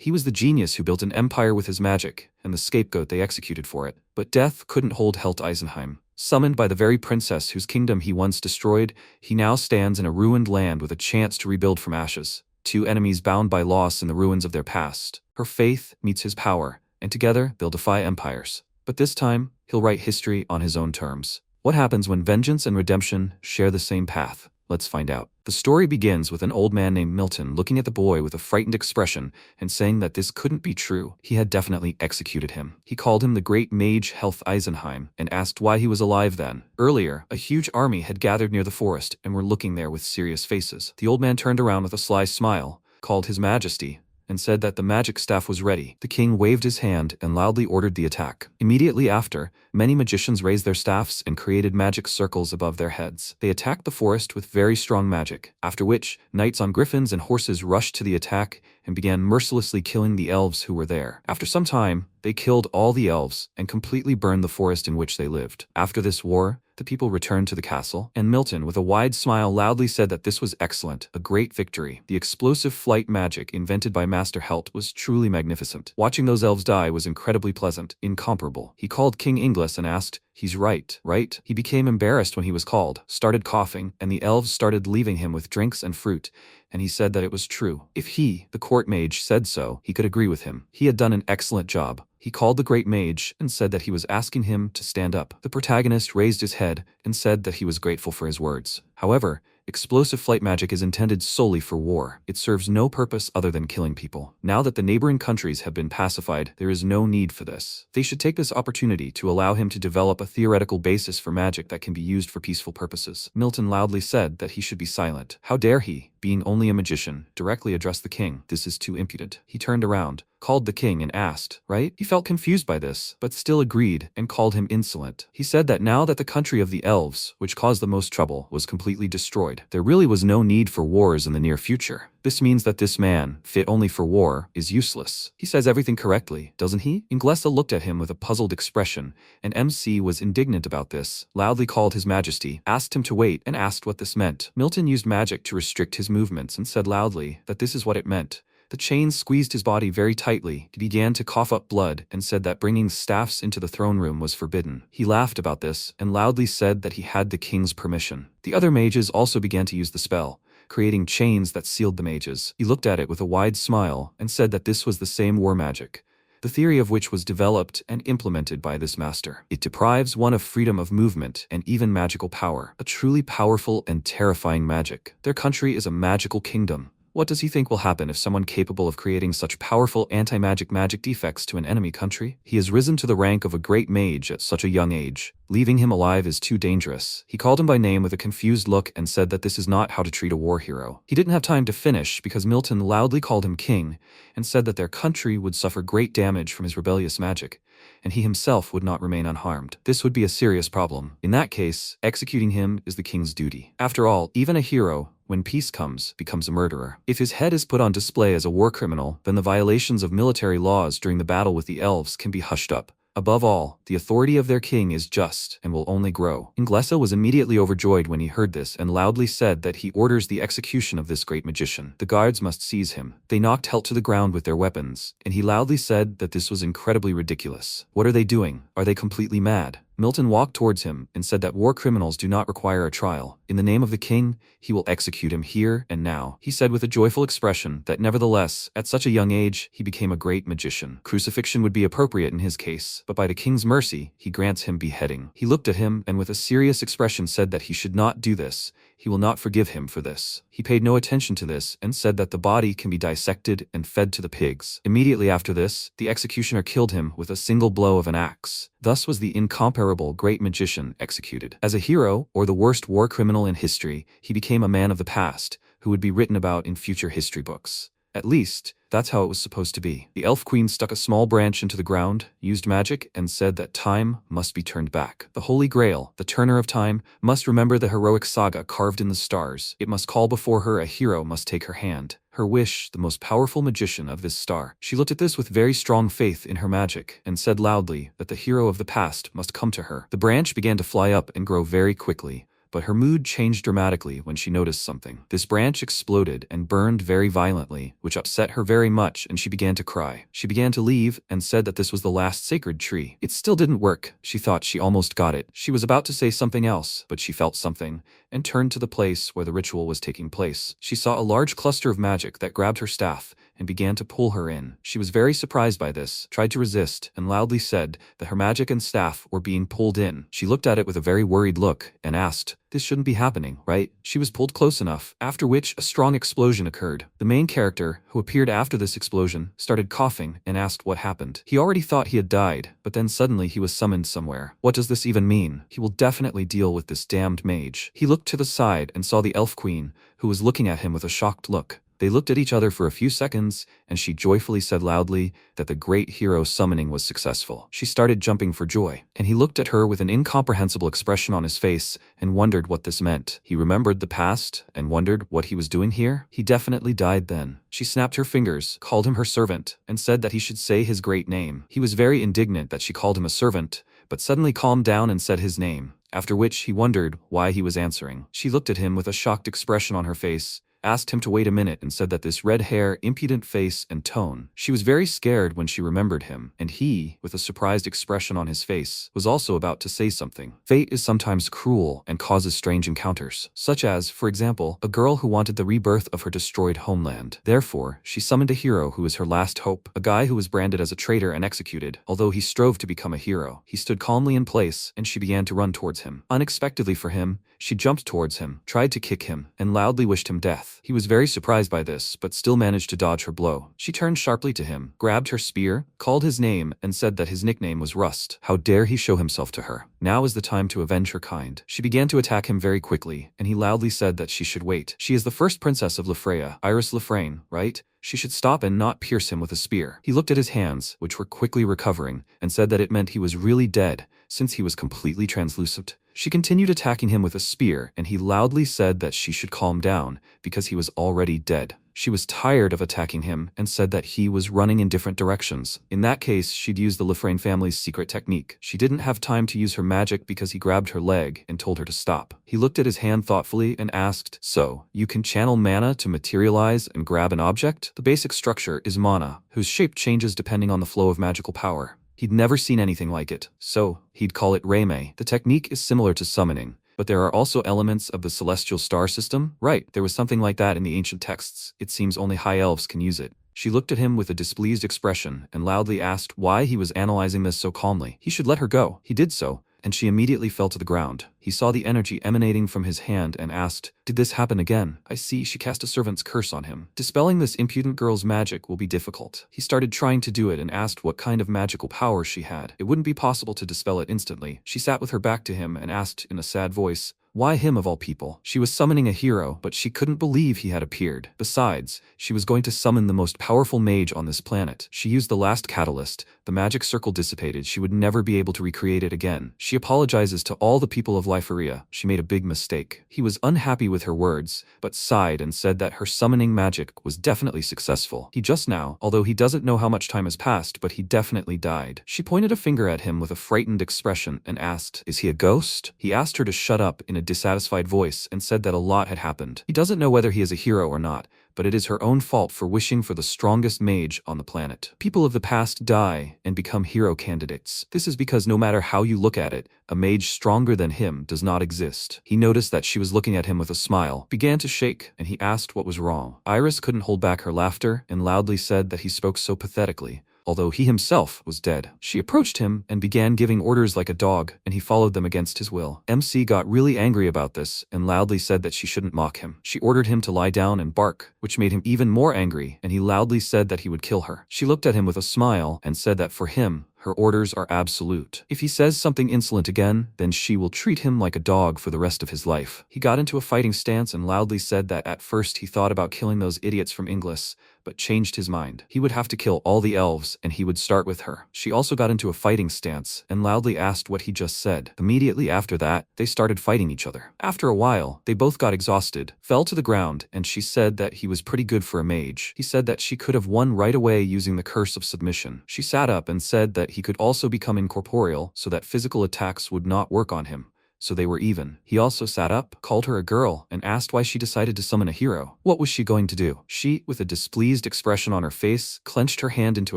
He was the genius who built an empire with his magic, and the scapegoat they executed for it. But death couldn't hold Helt Eisenheim. Summoned by the very princess whose kingdom he once destroyed, he now stands in a ruined land with a chance to rebuild from ashes. Two enemies bound by loss in the ruins of their past. Her faith meets his power, and together they'll defy empires. But this time, he'll write history on his own terms. What happens when vengeance and redemption share the same path? Let's find out. The story begins with an old man named Milton looking at the boy with a frightened expression and saying that this couldn't be true. He had definitely executed him. He called him the great mage Helt Eisenheim and asked why he was alive then. Earlier, a huge army had gathered near the forest and were looking there with serious faces. The old man turned around with a sly smile, called His Majesty, and said that the magic staff was ready. The king waved his hand and loudly ordered the attack. Immediately after, many magicians raised their staffs and created magic circles above their heads. They attacked the forest with very strong magic, after which, knights on griffins and horses rushed to the attack and began mercilessly killing the elves who were there. After some time, they killed all the elves and completely burned the forest in which they lived. After this war, the people returned to the castle, and Milton, with a wide smile, loudly said that this was excellent, a great victory. The explosive flight magic invented by Master Helt was truly magnificent. Watching those elves die was incredibly pleasant, incomparable. He called King Inglis and asked, "He's right, right?" He became embarrassed when he was called, started coughing, and the elves started leaving him with drinks and fruit, and he said that it was true. If he, the court mage, said so, he could agree with him. He had done an excellent job. He called the great mage and said that he was asking him to stand up. The protagonist raised his head and said that he was grateful for his words. However, explosive flight magic is intended solely for war. It serves no purpose other than killing people. Now that the neighboring countries have been pacified, there is no need for this. They should take this opportunity to allow him to develop a theoretical basis for magic that can be used for peaceful purposes. Milton loudly said that he should be silent. How dare he, being only a magician, directly address the king? This is too impudent. He turned around, called the king and asked, "Right?" He felt confused by this, but still agreed and called him insolent. He said that now that the country of the elves, which caused the most trouble, was completely destroyed, there really was no need for wars in the near future. This means that this man, fit only for war, is useless. He says everything correctly, doesn't he? Inglesa looked at him with a puzzled expression, and MC was indignant about this, loudly called His Majesty, asked him to wait, and asked what this meant. Milton used magic to restrict his movements and said loudly that this is what it meant. The chains squeezed his body very tightly. He began to cough up blood and said that bringing staffs into the throne room was forbidden. He laughed about this and loudly said that he had the king's permission. The other mages also began to use the spell, creating chains that sealed the mages. He looked at it with a wide smile and said that this was the same war magic, the theory of which was developed and implemented by this master. It deprives one of freedom of movement and even magical power, a truly powerful and terrifying magic. Their country is a magical kingdom. What does he think will happen if someone capable of creating such powerful anti-magic magic defects to an enemy country? He has risen to the rank of a great mage at such a young age. Leaving him alive is too dangerous. He called him by name with a confused look and said that this is not how to treat a war hero. He didn't have time to finish because Milton loudly called him king and said that their country would suffer great damage from his rebellious magic, and he himself would not remain unharmed. This would be a serious problem. In that case, executing him is the king's duty. After all, even a hero, when peace comes, becomes a murderer. If his head is put on display as a war criminal, then the violations of military laws during the battle with the elves can be hushed up. Above all, the authority of their king is just and will only grow. Inglesa was immediately overjoyed when he heard this and loudly said that he orders the execution of this great magician. The guards must seize him. They knocked Helt to the ground with their weapons, and he loudly said that this was incredibly ridiculous. What are they doing? Are they completely mad? Milton walked towards him and said that war criminals do not require a trial. In the name of the king, he will execute him here and now. He said with a joyful expression that nevertheless, at such a young age, he became a great magician. Crucifixion would be appropriate in his case, but by the king's mercy, he grants him beheading. He looked at him and with a serious expression said that he should not do this. He will not forgive him for this. He paid no attention to this and said that the body can be dissected and fed to the pigs. Immediately after this, the executioner killed him with a single blow of an axe. Thus was the incomparable great magician executed. As a hero, or the worst war criminal in history, he became a man of the past, who would be written about in future history books. At least, that's how it was supposed to be. The elf queen stuck a small branch into the ground, used magic, and said that time must be turned back. The Holy Grail, the turner of time, must remember the heroic saga carved in the stars. It must call before her a hero must take her hand. Her wish, the most powerful magician of this star. She looked at this with very strong faith in her magic, and said loudly that the hero of the past must come to her. The branch began to fly up and grow very quickly, but her mood changed dramatically when she noticed something. This branch exploded and burned very violently, which upset her very much, and she began to cry. She began to leave and said that this was the last sacred tree. It still didn't work. She thought she almost got it. She was about to say something else, but she felt something and turned to the place where the ritual was taking place. She saw a large cluster of magic that grabbed her staff and began to pull her in. She was very surprised by this, tried to resist, and loudly said that her magic and staff were being pulled in. She looked at it with a very worried look and asked, "This shouldn't be happening, right?" She was pulled close enough, after which a strong explosion occurred. The main character, who appeared after this explosion, started coughing and asked what happened. He already thought he had died, but then suddenly he was summoned somewhere. What does this even mean? He will definitely deal with this damned mage. He looked to the side and saw the elf queen, who was looking at him with a shocked look. They looked at each other for a few seconds, and she joyfully said loudly that the great hero summoning was successful. She started jumping for joy, and he looked at her with an incomprehensible expression on his face and wondered what this meant. He remembered the past and wondered what he was doing here. He definitely died then. She snapped her fingers, called him her servant, and said that he should say his great name. He was very indignant that she called him a servant, but suddenly calmed down and said his name, after which he wondered why he was answering. She looked at him with a shocked expression on her face, asked him to wait a minute, and said that this red hair, impudent face, and tone. She was very scared when she remembered him, and he, with a surprised expression on his face, was also about to say something. Fate is sometimes cruel and causes strange encounters, such as, for example, a girl who wanted the rebirth of her destroyed homeland. Therefore, she summoned a hero who was her last hope, a guy who was branded as a traitor and executed, although he strove to become a hero. He stood calmly in place, and she began to run towards him. Unexpectedly for him, she jumped towards him, tried to kick him, and loudly wished him death. He was very surprised by this, but still managed to dodge her blow. She turned sharply to him, grabbed her spear, called his name, and said that his nickname was Rust. How dare he show himself to her? Now is the time to avenge her kind. She began to attack him very quickly, and he loudly said that she should wait. She is the first princess of Lefreya, Iris Lefrain, right? She should stop and not pierce him with a spear. He looked at his hands, which were quickly recovering, and said that it meant he was really dead, since he was completely translucent. She continued attacking him with a spear, and he loudly said that she should calm down, because he was already dead. She was tired of attacking him and said that he was running in different directions. In that case, she'd use the Lefrain family's secret technique. She didn't have time to use her magic because he grabbed her leg and told her to stop. He looked at his hand thoughtfully and asked, "So, you can channel mana to materialize and grab an object?" The basic structure is mana, whose shape changes depending on the flow of magical power. He'd never seen anything like it, so he'd call it Reime. The technique is similar to summoning, but there are also elements of the celestial star system. Right, there was something like that in the ancient texts. It seems only high elves can use it. She looked at him with a displeased expression and loudly asked why he was analyzing this so calmly. He should let her go. He did so, and she immediately fell to the ground. He saw the energy emanating from his hand and asked, "Did this happen again?" "I see she cast a servant's curse on him. Dispelling this impudent girl's magic will be difficult." He started trying to do it and asked what kind of magical power she had. It wouldn't be possible to dispel it instantly. She sat with her back to him and asked in a sad voice, why him of all people? She was summoning a hero, but she couldn't believe he had appeared. Besides, she was going to summon the most powerful mage on this planet. She used the last catalyst. The magic circle dissipated. She would never be able to recreate it again. She apologizes to all the people of Liferia. She made a big mistake. He was unhappy with her words, but sighed and said that her summoning magic was definitely successful. He just now, although he doesn't know how much time has passed, but he definitely died. She pointed a finger at him with a frightened expression and asked, "Is he a ghost?" He asked her to shut up in a dissatisfied voice and said that a lot had happened. He doesn't know whether he is a hero or not, but it is her own fault for wishing for the strongest mage on the planet. People of the past die and become hero candidates. This is because no matter how you look at it, a mage stronger than him does not exist. He noticed that she was looking at him with a smile, began to shake, and he asked what was wrong. Iris couldn't hold back her laughter and loudly said that he spoke so pathetically, although he himself was dead. She approached him and began giving orders like a dog, and he followed them against his will. MC got really angry about this and loudly said that she shouldn't mock him. She ordered him to lie down and bark, which made him even more angry, and he loudly said that he would kill her. She looked at him with a smile and said that for him, her orders are absolute. If he says something insolent again, then she will treat him like a dog for the rest of his life. He got into a fighting stance and loudly said that at first he thought about killing those idiots from Inglis, but changed his mind. He would have to kill all the elves and he would start with her. She also got into a fighting stance and loudly asked what he just said. Immediately after that, they started fighting each other. After a while, they both got exhausted, fell to the ground, and she said that he was pretty good for a mage. He said that she could have won right away using the curse of submission. She sat up and said that he could also become incorporeal so that physical attacks would not work on him, so they were even. He also sat up, called her a girl, and asked why she decided to summon a hero. What was she going to do? She, with a displeased expression on her face, clenched her hand into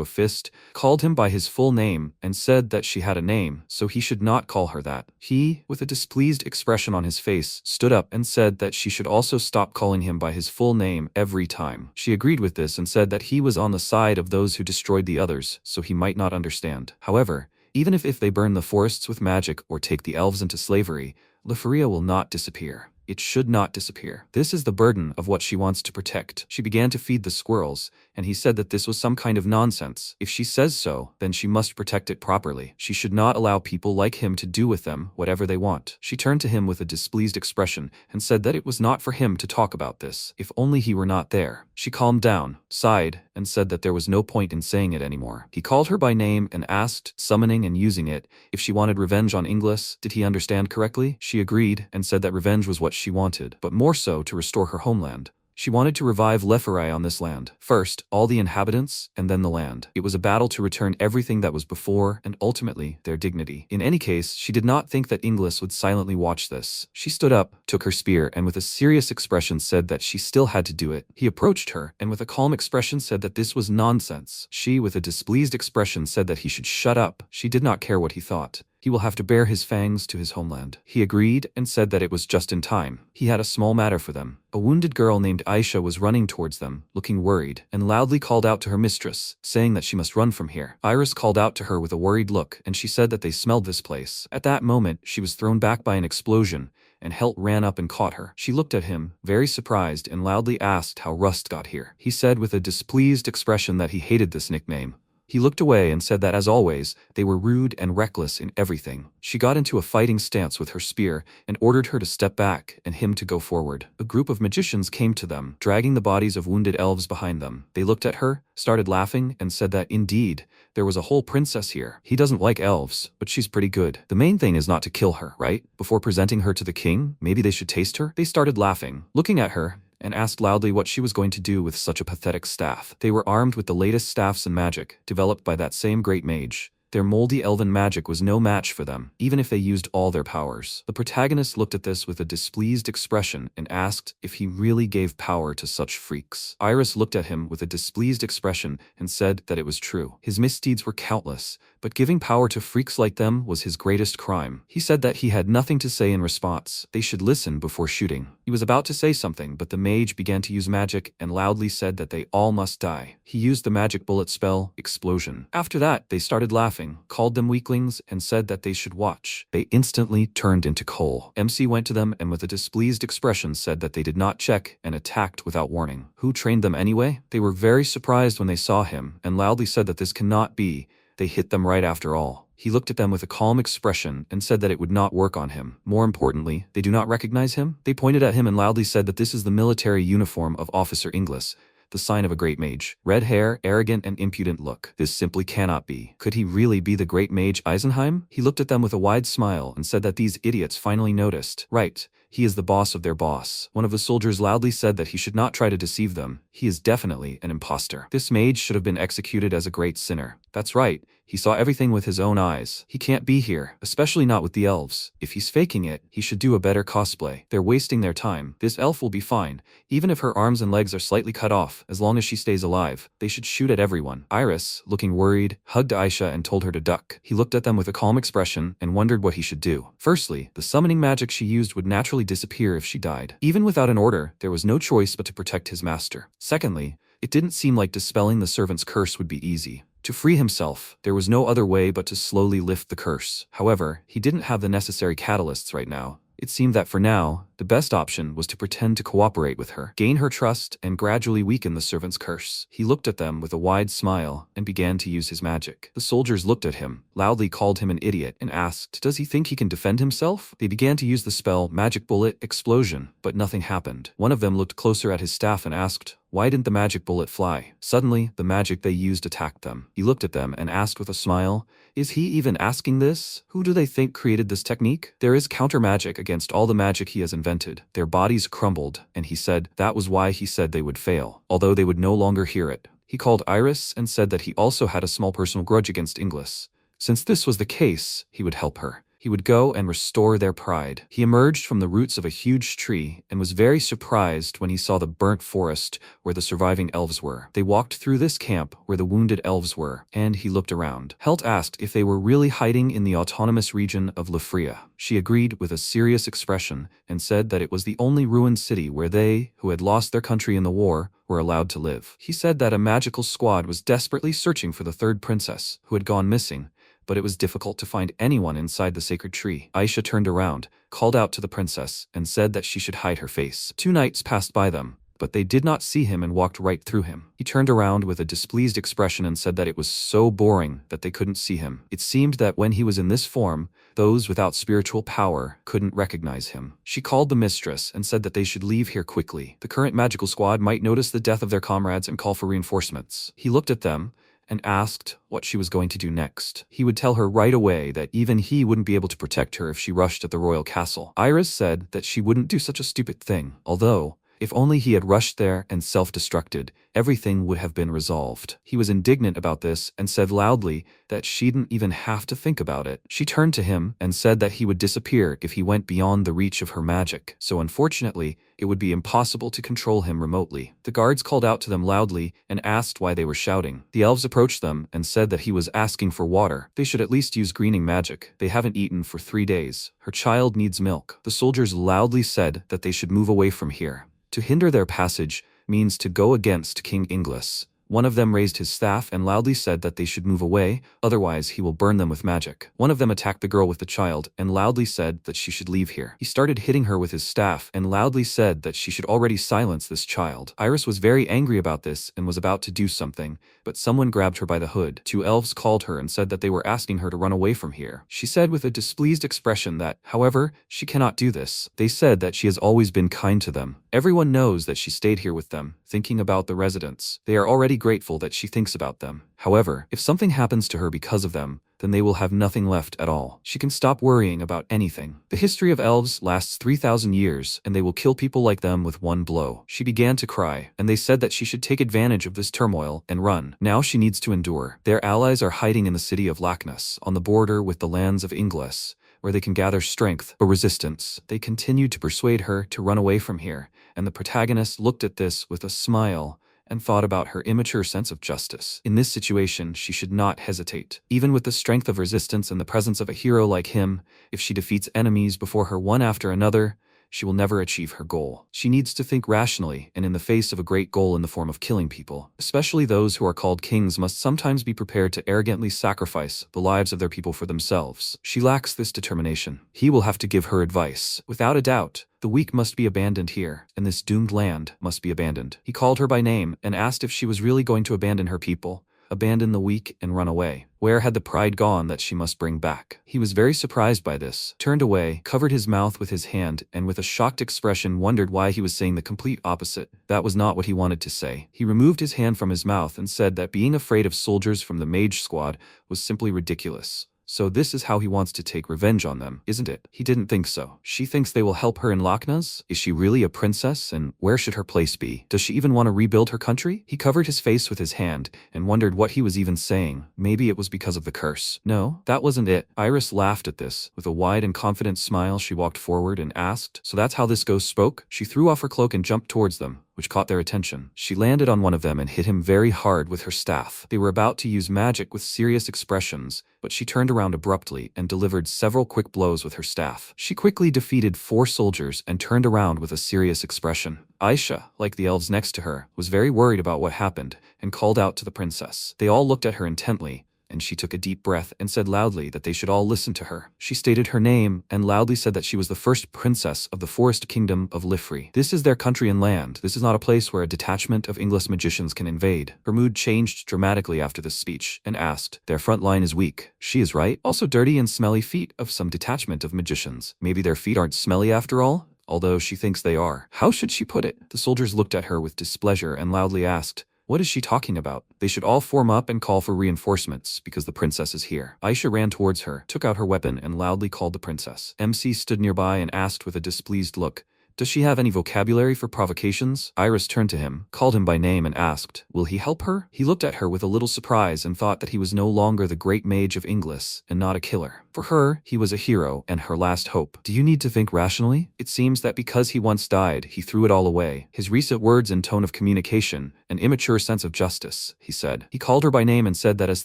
a fist, called him by his full name, and said that she had a name, so he should not call her that. He, with a displeased expression on his face, stood up and said that she should also stop calling him by his full name every time. She agreed with this and said that he was on the side of those who destroyed the others, so he might not understand. However, even if they burn the forests with magic or take the elves into slavery, Lefaria will not disappear. It should not disappear. This is the burden of what she wants to protect. She began to feed the squirrels, and he said that this was some kind of nonsense. If she says so, then she must protect it properly. She should not allow people like him to do with them whatever they want. She turned to him with a displeased expression and said that it was not for him to talk about this, if only he were not there. She calmed down, sighed, and said that there was no point in saying it anymore. He called her by name and asked, summoning and using it, if she wanted revenge on Inglis. Did he understand correctly? She agreed and said that revenge was what she wanted, but more so to restore her homeland. She wanted to revive Lefarai on this land. First, all the inhabitants, and then the land. It was a battle to return everything that was before, and ultimately, their dignity. In any case, she did not think that Inglis would silently watch this. She stood up, took her spear, and with a serious expression said that she still had to do it. He approached her, and with a calm expression said that this was nonsense. She, with a displeased expression, said that he should shut up. She did not care what he thought. He will have to bear his fangs to his homeland. He agreed and said that it was just in time. He had a small matter for them. A wounded girl named Aisha was running towards them, looking worried, and loudly called out to her mistress, saying that she must run from here. Iris called out to her with a worried look, and she said that they smelled this place. At that moment, she was thrown back by an explosion, and Helt ran up and caught her. She looked at him, very surprised, and loudly asked how Rust got here. He said with a displeased expression that he hated this nickname. He looked away and said that, as always, they were rude and reckless in everything. She got into a fighting stance with her spear and ordered her to step back and him to go forward. A group of magicians came to them, dragging the bodies of wounded elves behind them. They looked at her, started laughing, and said that, indeed, there was a whole princess here. He doesn't like elves, but she's pretty good. The main thing is not to kill her, right? Before presenting her to the king, maybe they should taste her? They started laughing, looking at her, and asked loudly what she was going to do with such a pathetic staff. They were armed with the latest staffs and magic, developed by that same great mage. Their moldy elven magic was no match for them, even if they used all their powers. The protagonist looked at this with a displeased expression and asked if he really gave power to such freaks. Iris looked at him with a displeased expression and said that it was true. His misdeeds were countless, but giving power to freaks like them was his greatest crime. He said that he had nothing to say in response. They should listen before shooting. He was about to say something, but the mage began to use magic and loudly said that they all must die. He used the magic bullet spell, Explosion. After that, they started laughing, called them weaklings, and said that they should watch. They instantly turned into coal. MC went to them and with a displeased expression said that they did not check and attacked without warning. Who trained them anyway? They were very surprised when they saw him and loudly said that this cannot be. They hit them right after all. He looked at them with a calm expression and said that it would not work on him. More importantly, they do not recognize him? They pointed at him and loudly said that this is the military uniform of Officer Inglis, the sign of a great mage. Red hair, arrogant and impudent look. This simply cannot be. Could he really be the great mage Eisenheim? He looked at them with a wide smile and said that these idiots finally noticed. Right. He is the boss of their boss. One of the soldiers loudly said that he should not try to deceive them. He is definitely an imposter. This mage should have been executed as a great sinner. That's right. He saw everything with his own eyes. He can't be here, especially not with the elves. If he's faking it, he should do a better cosplay. They're wasting their time. This elf will be fine, even if her arms and legs are slightly cut off, as long as she stays alive. They should shoot at everyone. Iris, looking worried, hugged Aisha and told her to duck. He looked at them with a calm expression and wondered what he should do. Firstly, the summoning magic she used would naturally disappear if she died. Even without an order, there was no choice but to protect his master. Secondly, it didn't seem like dispelling the servant's curse would be easy. To free himself, there was no other way but to slowly lift the curse. However, he didn't have the necessary catalysts right now. It seemed that for now, the best option was to pretend to cooperate with her, gain her trust, and gradually weaken the servant's curse. He looked at them with a wide smile and began to use his magic. The soldiers looked at him, loudly called him an idiot, and asked, does he think he can defend himself? They began to use the spell Magic Bullet Explosion, but nothing happened. One of them looked closer at his staff and asked, why didn't the magic bullet fly? Suddenly, the magic they used attacked them. He looked at them and asked with a smile, is he even asking this? Who do they think created this technique? There is counter magic against all the magic he has invented. Their bodies crumbled, and he said that was why he said they would fail, although they would no longer hear it. He called Iris and said that he also had a small personal grudge against Inglis. Since this was the case, he would help her. he would go and restore their pride. He emerged from the roots of a huge tree and was very surprised when he saw the burnt forest where the surviving elves were. They walked through this camp where the wounded elves were, and he looked around. Helt asked if they were really hiding in the autonomous region of Lefria. She agreed with a serious expression and said that it was the only ruined city where they, who had lost their country in the war, were allowed to live. He said that a magical squad was desperately searching for the third princess, who had gone missing, but it was difficult to find anyone inside the sacred tree. Aisha turned around, called out to the princess, and said that she should hide her face. 2 nights passed by them, but they did not see him and walked right through him. He turned around with a displeased expression and said that it was so boring that they couldn't see him. It seemed that when he was in this form, those without spiritual power couldn't recognize him. She called the mistress and said that they should leave here quickly. The current magical squad might notice the death of their comrades and call for reinforcements. He looked at them and asked what she was going to do next. He would tell her right away that even he wouldn't be able to protect her if she rushed at the royal castle. Iris said that she wouldn't do such a stupid thing, although if only he had rushed there and self-destructed, everything would have been resolved. He was indignant about this and said loudly that she didn't even have to think about it. She turned to him and said that he would disappear if he went beyond the reach of her magic, so unfortunately, it would be impossible to control him remotely. The guards called out to them loudly and asked why they were shouting. The elves approached them and said that he was asking for water. They should at least use greening magic. They haven't eaten for 3 days. Her child needs milk. The soldiers loudly said that they should move away from here. To hinder their passage means to go against King Inglis. One of them raised his staff and loudly said that they should move away, otherwise he will burn them with magic. One of them attacked the girl with the child and loudly said that she should leave here. He started hitting her with his staff and loudly said that she should already silence this child. Iris was very angry about this and was about to do something, but someone grabbed her by the hood. 2 elves called her and said that they were asking her to run away from here. She said with a displeased expression that, however, she cannot do this. They said that she has always been kind to them. Everyone knows that she stayed here with them, thinking about the residents. They are already grateful that she thinks about them. However, if something happens to her because of them, then they will have nothing left at all. She can stop worrying about anything. The history of elves lasts 3,000 years, and they will kill people like them with 1 blow. She began to cry, and they said that she should take advantage of this turmoil and run. Now she needs to endure. Their allies are hiding in the city of Lackness, on the border with the lands of Inglis, where they can gather strength or resistance. They continued to persuade her to run away from here, and the protagonist looked at this with a smile and thought about her immature sense of justice. In this situation, she should not hesitate. Even with the strength of resistance and the presence of a hero like him, if she defeats enemies before her one after another, she will never achieve her goal. She needs to think rationally, and in the face of a great goal in the form of killing people, especially those who are called kings, must sometimes be prepared to arrogantly sacrifice the lives of their people for themselves. She lacks this determination. He will have to give her advice. Without a doubt, the weak must be abandoned here, and this doomed land must be abandoned. He called her by name and asked if she was really going to abandon her people, abandon the weak and run away. Where had the pride gone that she must bring back? He was very surprised by this, turned away, covered his mouth with his hand, and with a shocked expression wondered why he was saying the complete opposite. That was not what he wanted to say. He removed his hand from his mouth and said that being afraid of soldiers from the mage squad was simply ridiculous. So this is how he wants to take revenge on them, isn't it? He didn't think so. She thinks they will help her in Lackness? Is she really a princess, and where should her place be? Does she even want to rebuild her country? He covered his face with his hand and wondered what he was even saying. Maybe it was because of the curse. No, that wasn't it. Iris laughed at this. With a wide and confident smile, she walked forward and asked, "So that's how this ghost spoke?" She threw off her cloak and jumped towards them, which caught their attention. She landed on one of them and hit him very hard with her staff. They were about to use magic with serious expressions, but she turned around abruptly and delivered several quick blows with her staff. She quickly defeated 4 soldiers and turned around with a serious expression. Aisha, like the elves next to her, was very worried about what happened and called out to the princess. They all looked at her intently, and she took a deep breath and said loudly that they should all listen to her. She stated her name and loudly said that she was the first princess of the forest kingdom of Lifri. This is their country and land. This is not a place where a detachment of English magicians can invade. Her mood changed dramatically after this speech and asked, "Their front line is weak." She is right. Also dirty and smelly feet of some detachment of magicians. Maybe their feet aren't smelly after all? Although she thinks they are. How should she put it? The soldiers looked at her with displeasure and loudly asked, "What is she talking about?" They should all form up and call for reinforcements because the princess is here. Aisha ran towards her, took out her weapon, and loudly called the princess. MC stood nearby and asked with a displeased look, "Does she have any vocabulary for provocations?" Iris turned to him, called him by name, and asked, "Will he help her?" He looked at her with a little surprise and thought that he was no longer the great mage of Inglis and not a killer. For her, he was a hero and her last hope. Do you need to think rationally? It seems that because he once died, he threw it all away. His recent words and tone of communication, an immature sense of justice, he said. He called her by name and said that as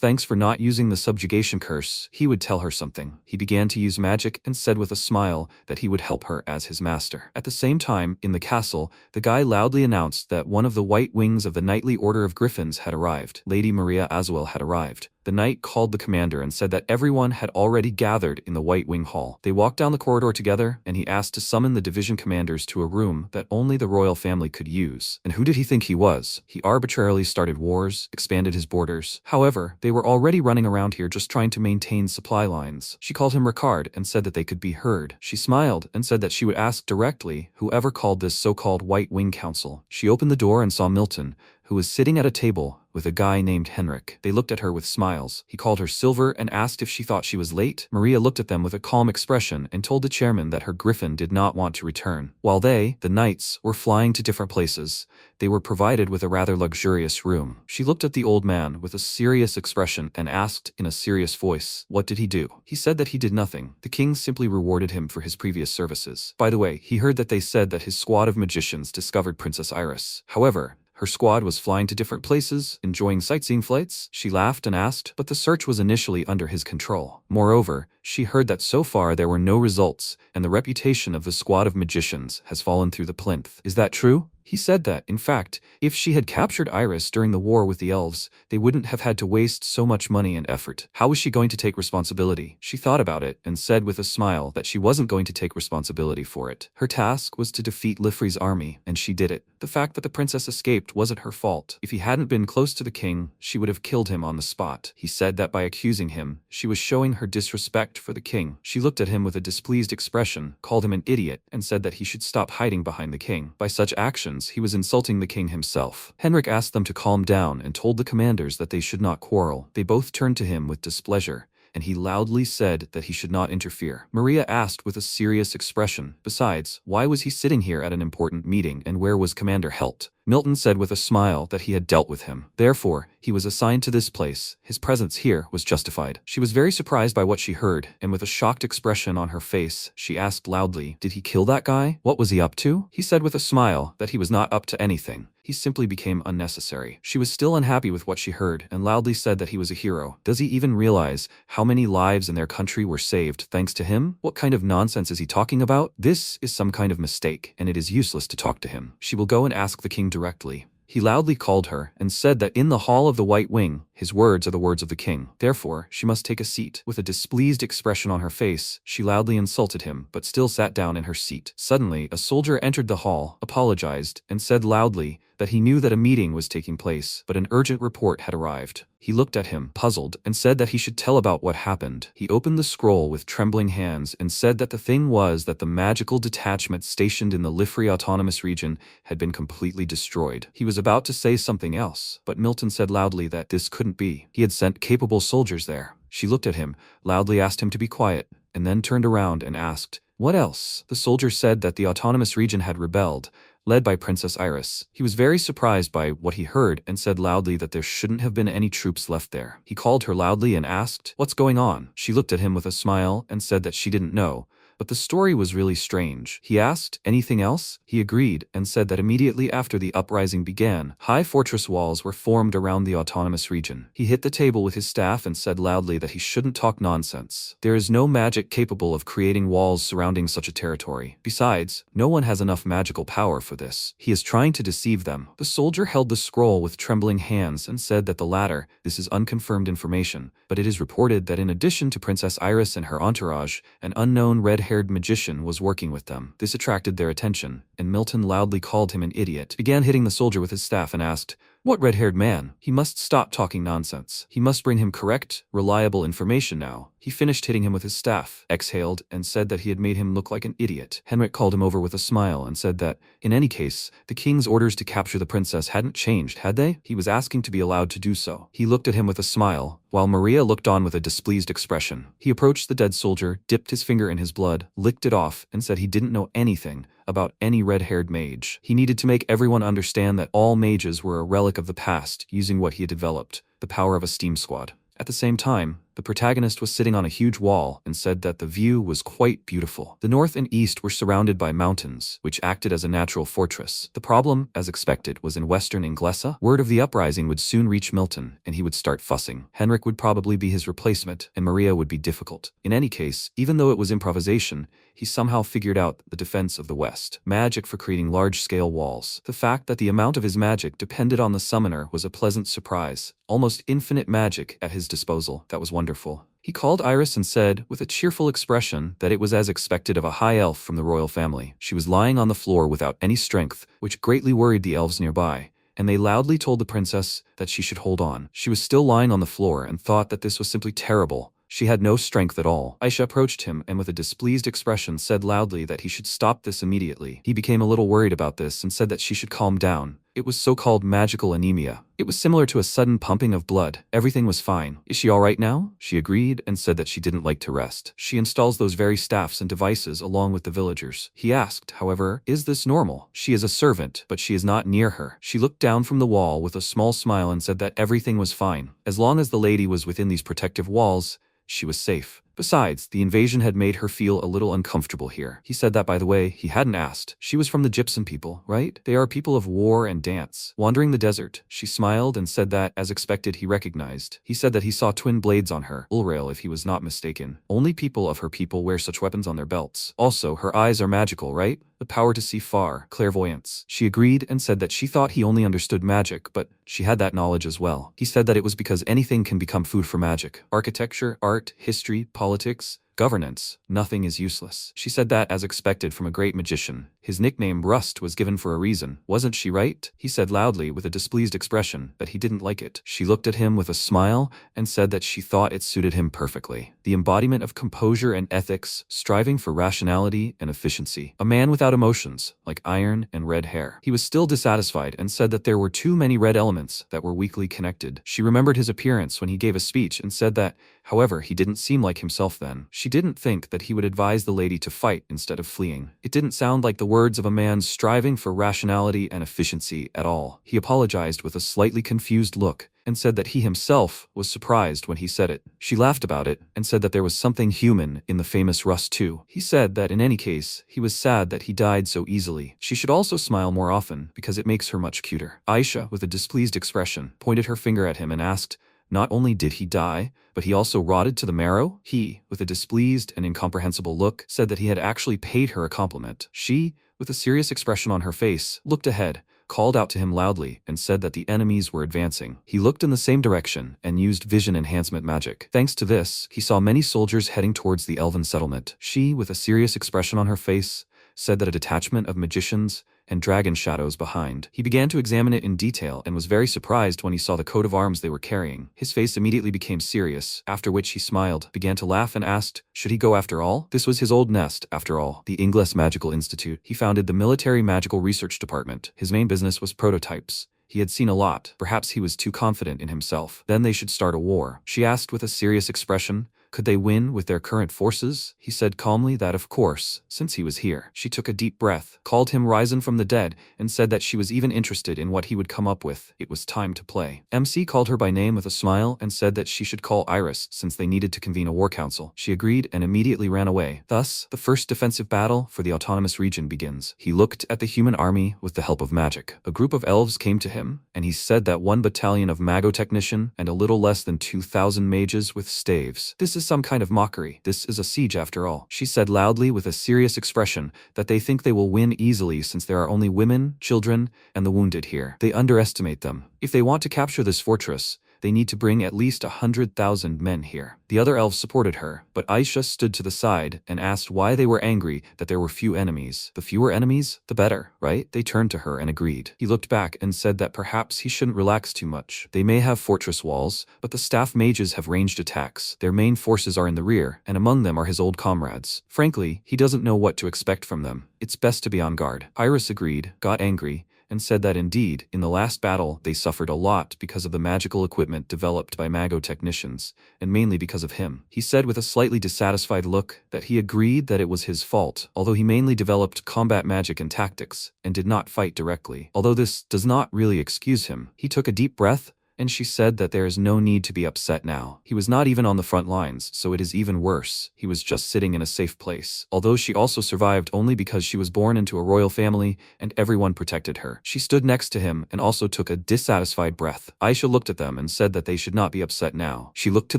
thanks for not using the subjugation curse, he would tell her something. He began to use magic and said with a smile that he would help her as his master. At the same time, in the castle, the guy loudly announced that one of the white wings of the knightly order of griffins had arrived. Lady Maria Aswell had arrived. The knight called the commander and said that everyone had already gathered in the White Wing Hall. They walked down the corridor together, and he asked to summon the division commanders to a room that only the royal family could use. And who did he think he was? He arbitrarily started wars, expanded his borders. However, they were already running around here just trying to maintain supply lines. She called him Ricard and said that they could be heard. She smiled and said that she would ask directly whoever called this so-called White Wing Council. She opened the door and saw Milton, who was sitting at a table with a guy named Henrik. They looked at her with smiles. He called her Silver and asked if she thought she was late. Maria looked at them with a calm expression and told the chairman that her griffin did not want to return. While they, the knights, were flying to different places, they were provided with a rather luxurious room. She looked at the old man with a serious expression and asked in a serious voice, "What did he do?" He said that he did nothing. The king simply rewarded him for his previous services. By the way, he heard that they said that his squad of magicians discovered Princess Iris. However, her squad was flying to different places, enjoying sightseeing flights. She laughed and asked, but the search was initially under his control. Moreover, she heard that so far there were no results, and the reputation of the squad of magicians has fallen through the plinth. Is that true? He said that, in fact, if she had captured Iris during the war with the elves, they wouldn't have had to waste so much money and effort. How was she going to take responsibility? She thought about it and said with a smile that she wasn't going to take responsibility for it. Her task was to defeat Lifrey's army, and she did it. The fact that the princess escaped wasn't her fault. If he hadn't been close to the king, she would have killed him on the spot. He said that by accusing him, she was showing her disrespect for the king. She looked at him with a displeased expression, called him an idiot, and said that he should stop hiding behind the king. By such actions, he was insulting the king himself. Henrik asked them to calm down and told the commanders that they should not quarrel. They both turned to him with displeasure, and he loudly said that he should not interfere. Maria asked with a serious expression, "Besides, why was he sitting here at an important meeting, and where was Commander Helt?" Milton said with a smile that he had dealt with him. Therefore, he was assigned to this place. His presence here was justified. She was very surprised by what she heard, and with a shocked expression on her face, she asked loudly, "Did he kill that guy? What was he up to?" He said with a smile that he was not up to anything. He simply became unnecessary. She was still unhappy with what she heard and loudly said that he was a hero. Does he even realize how many lives in their country were saved thanks to him? What kind of nonsense is he talking about? This is some kind of mistake, and it is useless to talk to him. She will go and ask the king directly. He loudly called her and said that in the hall of the White Wing, his words are the words of the king. Therefore, she must take a seat. With a displeased expression on her face, she loudly insulted him, but still sat down in her seat. Suddenly, a soldier entered the hall, apologized, and said loudly that he knew that a meeting was taking place, but an urgent report had arrived. He looked at him, puzzled, and said that he should tell about what happened. He opened the scroll with trembling hands and said that the thing was that the magical detachment stationed in the Lifrey Autonomous Region had been completely destroyed. He was about to say something else, but Milton said loudly that this couldn't be. He had sent capable soldiers there. She looked at him, loudly asked him to be quiet, and then turned around and asked, "What else?" The soldier said that the Autonomous Region had rebelled, led by Princess Iris. He was very surprised by what he heard and said loudly that there shouldn't have been any troops left there. He called her loudly and asked, "What's going on?" She looked at him with a smile and said that she didn't know, but the story was really strange. He asked, "Anything else?" He agreed and said that immediately after the uprising began, high fortress walls were formed around the Autonomous Region. He hit the table with his staff and said loudly that he shouldn't talk nonsense. There is no magic capable of creating walls surrounding such a territory. Besides, no one has enough magical power for this. He is trying to deceive them. The soldier held the scroll with trembling hands and said that the latter, this is unconfirmed information, but it is reported that in addition to Princess Iris and her entourage, an unknown red-haired magician was working with them. This attracted their attention, and Milton loudly called him an idiot, began hitting the soldier with his staff and asked, "What red-haired man? He must stop talking nonsense. He must bring him correct, reliable information now." He finished hitting him with his staff, exhaled, and said that he had made him look like an idiot. Henrik called him over with a smile and said that, in any case, the king's orders to capture the princess hadn't changed, had they? He was asking to be allowed to do so. He looked at him with a smile, while Maria looked on with a displeased expression. He approached the dead soldier, dipped his finger in his blood, licked it off, and said he didn't know anything about any red-haired mage. He needed to make everyone understand that all mages were a relic of the past, using what he had developed, the power of a steam squad. At the same time, the The protagonist was sitting on a huge wall and said that the view was quite beautiful. The north and east were surrounded by mountains, which acted as a natural fortress. The problem, as expected, was in western Inglesa. Word of the uprising would soon reach Milton, and he would start fussing. Henrik would probably be his replacement, and Maria would be difficult. In any case, even though it was improvisation, he somehow figured out the defense of the West. Magic for creating large-scale walls. The fact that the amount of his magic depended on the summoner was a pleasant surprise. Almost infinite magic at his disposal. That was wonderful. He called Iris and said, with a cheerful expression, that it was as expected of a high elf from the royal family. She was lying on the floor without any strength, which greatly worried the elves nearby, and they loudly told the princess that she should hold on. She was still lying on the floor and thought that this was simply terrible. She had no strength at all. Aisha approached him and with a displeased expression said loudly that he should stop this immediately. He became a little worried about this and said that she should calm down. It was so-called magical anemia. It was similar to a sudden pumping of blood. Everything was fine. Is she all right now? She agreed and said that she didn't like to rest. She installs those very staffs and devices along with the villagers. He asked, however, is this normal? She is a servant, but she is not near her. She looked down from the wall with a small smile and said that everything was fine. As long as the lady was within these protective walls, she was safe. Besides, the invasion had made her feel a little uncomfortable here. He said that, by the way, he hadn't asked. She was from the Gypsum people, right? They are people of war and dance. Wandering the desert, she smiled and said that, as expected, he recognized. He said that he saw twin blades on her, Ulrail if he was not mistaken. Only people of her people wear such weapons on their belts. Also, her eyes are magical, right? The power to see far, clairvoyance. She agreed and said that she thought he only understood magic, but she had that knowledge as well. He said that it was because anything can become food for magic. Architecture, art, history, politics, governance, nothing is useless. She said that as expected from a great magician. His nickname Rust was given for a reason. Wasn't she right? He said loudly with a displeased expression that he didn't like it. She looked at him with a smile and said that she thought it suited him perfectly. The embodiment of composure and ethics, striving for rationality and efficiency. A man without emotions, like iron and red hair. He was still dissatisfied and said that there were too many red elements that were weakly connected. She remembered his appearance when he gave a speech and said that, however, he didn't seem like himself then. She didn't think that he would advise the lady to fight instead of fleeing. It didn't sound like the words of a man striving for rationality and efficiency at all. He apologized with a slightly confused look and said that he himself was surprised when he said it. She laughed about it and said that there was something human in the famous Rust too. He said that in any case, he was sad that he died so easily. She should also smile more often because it makes her much cuter. Aisha, with a displeased expression, pointed her finger at him and asked, not only did he die, but he also rotted to the marrow? He, with a displeased and incomprehensible look, said that he had actually paid her a compliment. She, with a serious expression on her face, looked ahead, called out to him loudly, and said that the enemies were advancing. He looked in the same direction and used vision enhancement magic. Thanks to this, he saw many soldiers heading towards the elven settlement. She, with a serious expression on her face, said that a detachment of magicians and dragon shadows behind. He began to examine it in detail and was very surprised when he saw the coat of arms they were carrying. His face immediately became serious, after which he smiled, began to laugh and asked, should he go after all? This was his old nest, after all, the Ingles Magical Institute. He founded the Military Magical Research Department. His main business was prototypes. He had seen a lot. Perhaps he was too confident in himself. Then they should start a war. She asked with a serious expression, could they win with their current forces? He said calmly that of course, since he was here. She took a deep breath, called him risen from the dead, and said that she was even interested in what he would come up with. It was time to play. MC called her by name with a smile and said that she should call Iris since they needed to convene a war council. She agreed and immediately ran away. Thus, the first defensive battle for the autonomous region begins. He looked at the human army with the help of magic. A group of elves came to him, and he said that 1 battalion of mago-technician and a little less than 2,000 mages with staves. This is some kind of mockery. This is a siege after all. She said loudly with a serious expression that they think they will win easily since there are only women, children, and the wounded here. They underestimate them. If they want to capture this fortress, they need to bring at least 100,000 men here. The other elves supported her, but Aisha stood to the side and asked why they were angry that there were few enemies. The fewer enemies, the better, right? They turned to her and agreed. He looked back and said that perhaps he shouldn't relax too much. They may have fortress walls, but the staff mages have ranged attacks. Their main forces are in the rear, and among them are his old comrades. Frankly, he doesn't know what to expect from them. It's best to be on guard. Iris agreed, got angry, and said that indeed, in the last battle, they suffered a lot because of the magical equipment developed by mago-technicians, and mainly because of him. He said with a slightly dissatisfied look that he agreed that it was his fault, although he mainly developed combat magic and tactics, and did not fight directly. Although this does not really excuse him, he took a deep breath and she said that there is no need to be upset now. He was not even on the front lines, so it is even worse. He was just sitting in a safe place. Although she also survived only because she was born into a royal family and everyone protected her. She stood next to him and also took a dissatisfied breath. Aisha looked at them and said that they should not be upset now. She looked to